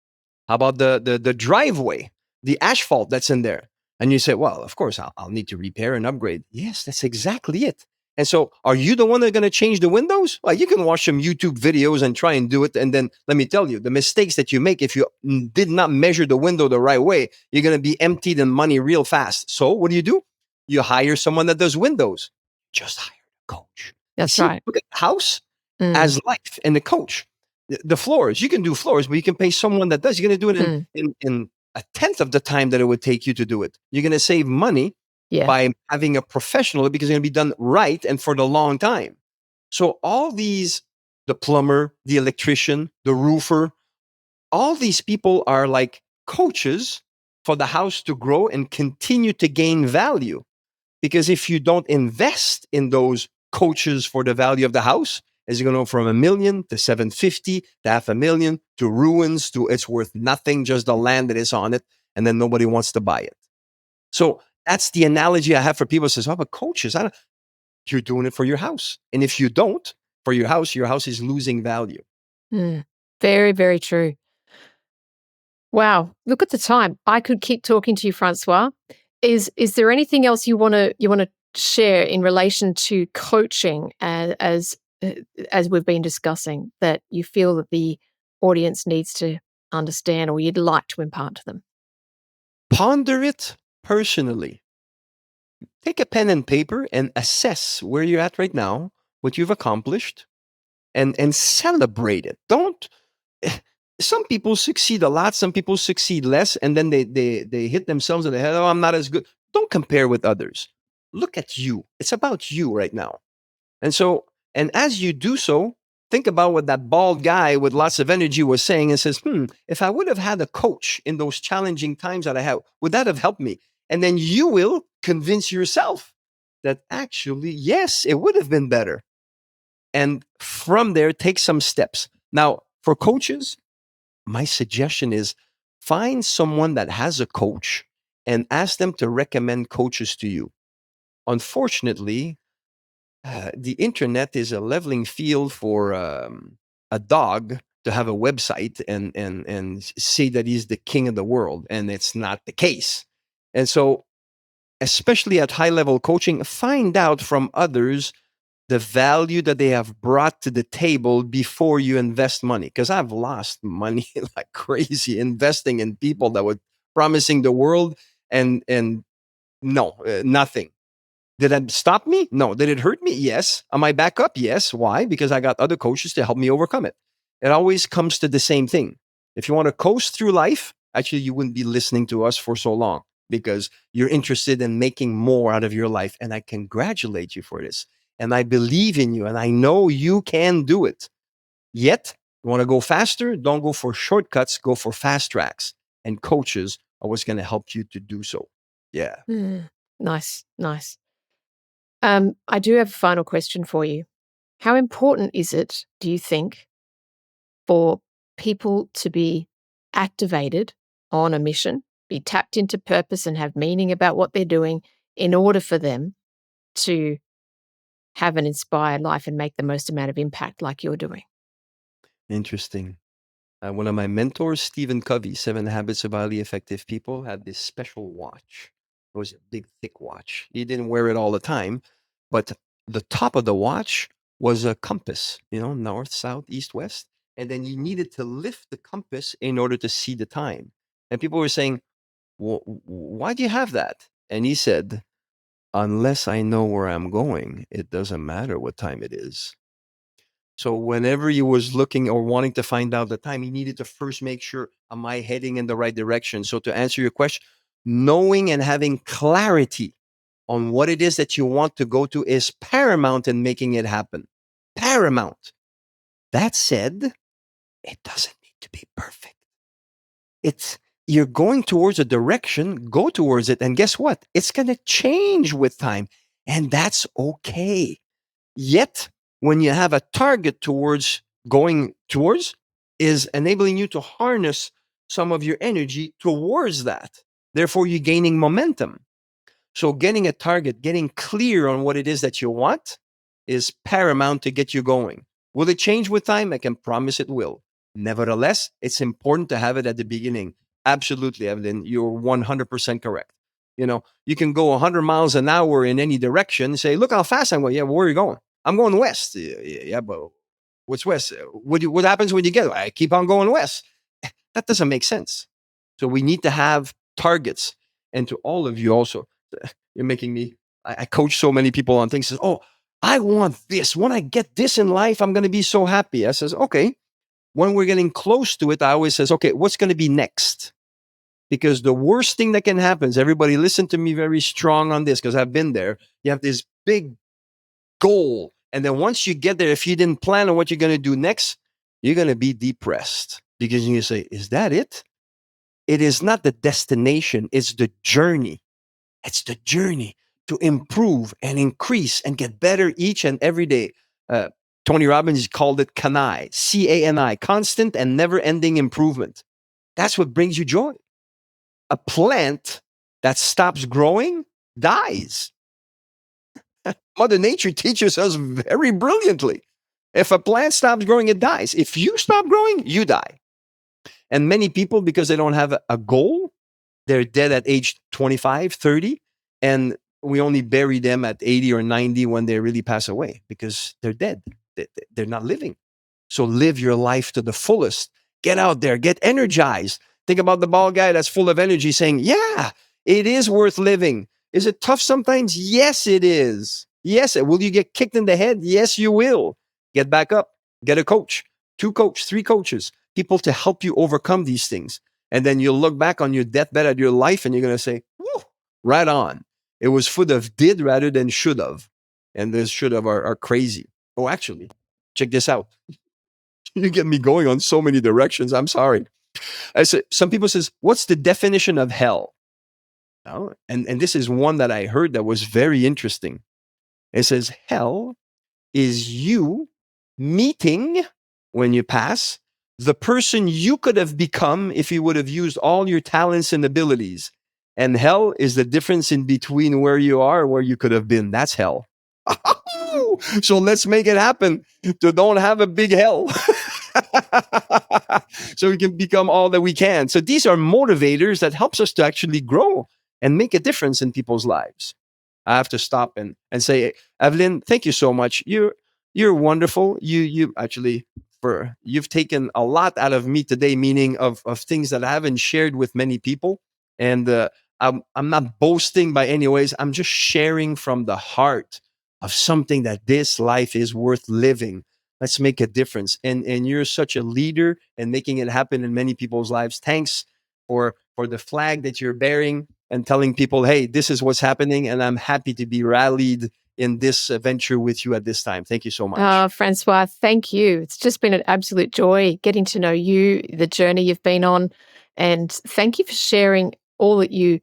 How about the driveway, the asphalt that's in there? And you say, well, of course, I'll need to repair and upgrade. Yes, that's exactly it. And so are you the one that's going to change the windows? Well, you can watch some YouTube videos and try and do it. And then let me tell you, the mistakes that you make, if you did not measure the window the right way, you're going to be emptied in money real fast. So what do? You hire someone that does windows. Just hire a coach. That's right. Look at the house as life and the coach. The floors, you can do floors, but you can pay someone that does. You're going to do it in a tenth of the time that it would take you to do it. You're going to save money by having a professional, because it's going to be done right and for the long time. So all these, the plumber, the electrician, the roofer, all these people are like coaches for the house to grow and continue to gain value. Because if you don't invest in those coaches for the value of the house, it's going to go from $1 million to 750 to $500,000 to ruins to it's worth nothing, just the land that is on it, and then nobody wants to buy it. So that's the analogy I have for people who says, oh, but coaches, you're doing it for your house. And if you don't, for your house is losing value. Very, very true. Wow. Look at the time. I could keep talking to you, Francois. Is there anything else you want to share in relation to coaching as we've been discussing that you feel that the audience needs to understand or you'd like to impart to them? Ponder it personally. Take a pen and paper and assess where you're at right now, what you've accomplished, and celebrate it. Don't. Some people succeed a lot, some people succeed less, and then they hit themselves in the head. Oh, I'm not as good. Don't compare with others. Look at you. It's about you right now. And as you do so, think about what that bald guy with lots of energy was saying and says, if I would have had a coach in those challenging times that I had, would that have helped me? And then you will convince yourself that actually, yes, it would have been better. And from there, take some steps. Now, for coaches, my suggestion is find someone that has a coach and ask them to recommend coaches to you. Unfortunately, the internet is a leveling field for a dog to have a website and say that he's the king of the world, and it's not the case. And so, especially at high-level coaching, find out from others the value that they have brought to the table before you invest money. Because I've lost money like crazy investing in people that were promising the world and no, nothing. Did that stop me? No. Did it hurt me? Yes. Am I back up? Yes. Why? Because I got other coaches to help me overcome it. It always comes to the same thing. If you want to coast through life, actually, you wouldn't be listening to us for so long because you're interested in making more out of your life. And I congratulate you for this. And I believe in you. And I know you can do it. Yet, you want to go faster? Don't go for shortcuts. Go for fast tracks. And coaches are what's going to help you to do so. Yeah. Nice. I do have a final question for you. How important is it, do you think, for people to be activated on a mission be tapped into purpose and have meaning about what they're doing in order for them to have an inspired life and make the most amount of impact like you're doing. Interesting. One of my mentors, Stephen Covey, 7 Habits of Highly Effective People, had this special watch. It was a big, thick watch. He didn't wear it all the time, but the top of the watch was a compass, north, south, east, west. And then you needed to lift the compass in order to see the time. And people were saying, well, why do you have that? And he said, unless I know where I'm going, it doesn't matter what time it is. So whenever he was looking or wanting to find out the time, he needed to first make sure, am I heading in the right direction? So to answer your question, knowing and having clarity on what it is that you want to go to is paramount in making it happen. Paramount. That said, it doesn't need to be perfect. You're going towards a direction, go towards it. And guess what? It's going to change with time. And that's okay. Yet, when you have a target going towards, is enabling you to harness some of your energy towards that. Therefore, you're gaining momentum. So getting a target, getting clear on what it is that you want is paramount to get you going. Will it change with time? I can promise it will. Nevertheless, it's important to have it at the beginning. Absolutely, Aveline, you're 100% correct. You can go 100 miles an hour in any direction, say, look how fast I'm going. Yeah, where are you going? I'm going west. Yeah, but what's west? What happens when you get there? I keep on going west. That doesn't make sense. So we need to have targets. And to all of you also, you're making me, I coach so many people on things. Says, oh, I want this. When I get this in life, I'm going to be so happy. I says, okay. When we're getting close to it, I always says, okay, what's going to be next? Because the worst thing that can happen is, everybody listen to me very strong on this, because I've been there. You have this big goal. And then once you get there, if you didn't plan on what you're going to do next, you're going to be depressed, because you say, is that it? It is not the destination. It's the journey. It's the journey to improve and increase and get better each and every day. Tony Robbins called it CANI, CANI, constant and never-ending improvement. That's what brings you joy. A plant that stops growing dies. Mother Nature teaches us very brilliantly. If a plant stops growing, it dies. If you stop growing, you die. And many people, because they don't have a goal, they're dead at age 25, 30, and we only bury them at 80 or 90 when they really pass away, because they're dead. They're not living. So live your life to the fullest. Get out there, get energized. Think about the bald guy that's full of energy saying, yeah, it is worth living. Is it tough sometimes? Yes, it is. Yes. Will you get kicked in the head? Yes, you will. Get back up. Get a coach, 2 coaches, 3 coaches, people to help you overcome these things. And then you'll look back on your deathbed of your life and you're going to say, woo, right on. It was full of did rather than should have. And this should have are crazy. Oh, actually, check this out. You get me going on so many directions. I'm sorry. I said, some people says, what's the definition of hell? Oh, and this is one that I heard that was very interesting. It says, hell is you meeting, when you pass, the person you could have become if you would have used all your talents and abilities. And hell is the difference in between where you are and where you could have been. That's hell. So let's make it happen to don't have a big hell. So we can become all that we can. So these are motivators that helps us to actually grow and make a difference in people's lives. I have to stop and say, Aveline, thank you so much. You're wonderful. You've taken a lot out of me today, meaning of things that I haven't shared with many people. And I'm not boasting by any ways. I'm just sharing from the heart of something that this life is worth living. Let's make a difference. And you're such a leader and making it happen in many people's lives. Thanks for the flag that you're bearing and telling people, hey, this is what's happening. And I'm happy to be rallied in this venture with you at this time. Thank you so much. Francois, thank you. It's just been an absolute joy getting to know you, the journey you've been on. And thank you for sharing all that you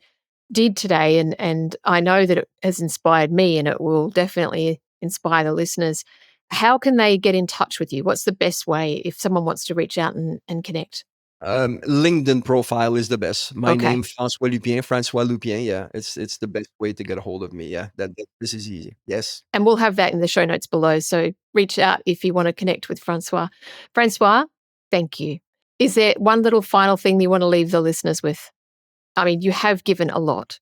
did today. And I know that it has inspired me, and it will definitely inspire the listeners. How can they get in touch with you? What's the best way if someone wants to reach out and connect? LinkedIn profile is the best. My Okay. name, Francois Lupien. Yeah, it's the best way to get a hold of me. Yeah, this is easy. Yes. And we'll have that in the show notes below. So reach out if you want to connect with Francois. Francois, thank you. Is there one little final thing you want to leave the listeners with? I mean, you have given a lot.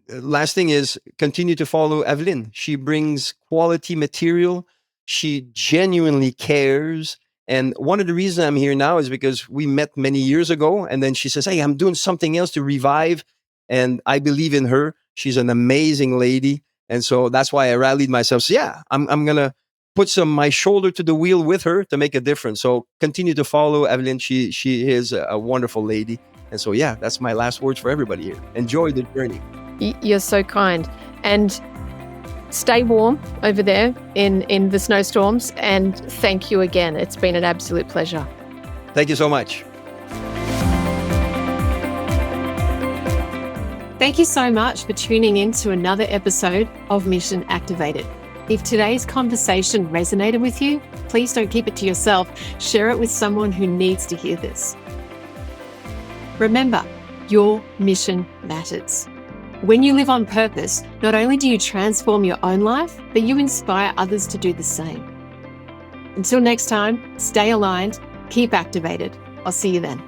Last thing is continue to follow Aveline. She brings quality material. She genuinely cares. And one of the reasons I'm here now is because we met many years ago. And then she says, hey, I'm doing something else to revive. And I believe in her. She's an amazing lady. And so that's why I rallied myself. So yeah, I'm going to put my shoulder to the wheel with her to make a difference. So continue to follow Aveline. She is a wonderful lady. And so, yeah, that's my last words for everybody here. Enjoy the journey. You're so kind. And stay warm over there in the snowstorms. And thank you again. It's been an absolute pleasure. Thank you so much. Thank you so much for tuning in to another episode of Mission Activated. If today's conversation resonated with you, please don't keep it to yourself. Share it with someone who needs to hear this. Remember, your mission matters. When you live on purpose, not only do you transform your own life, but you inspire others to do the same. Until next time, stay aligned, keep activated. I'll see you then.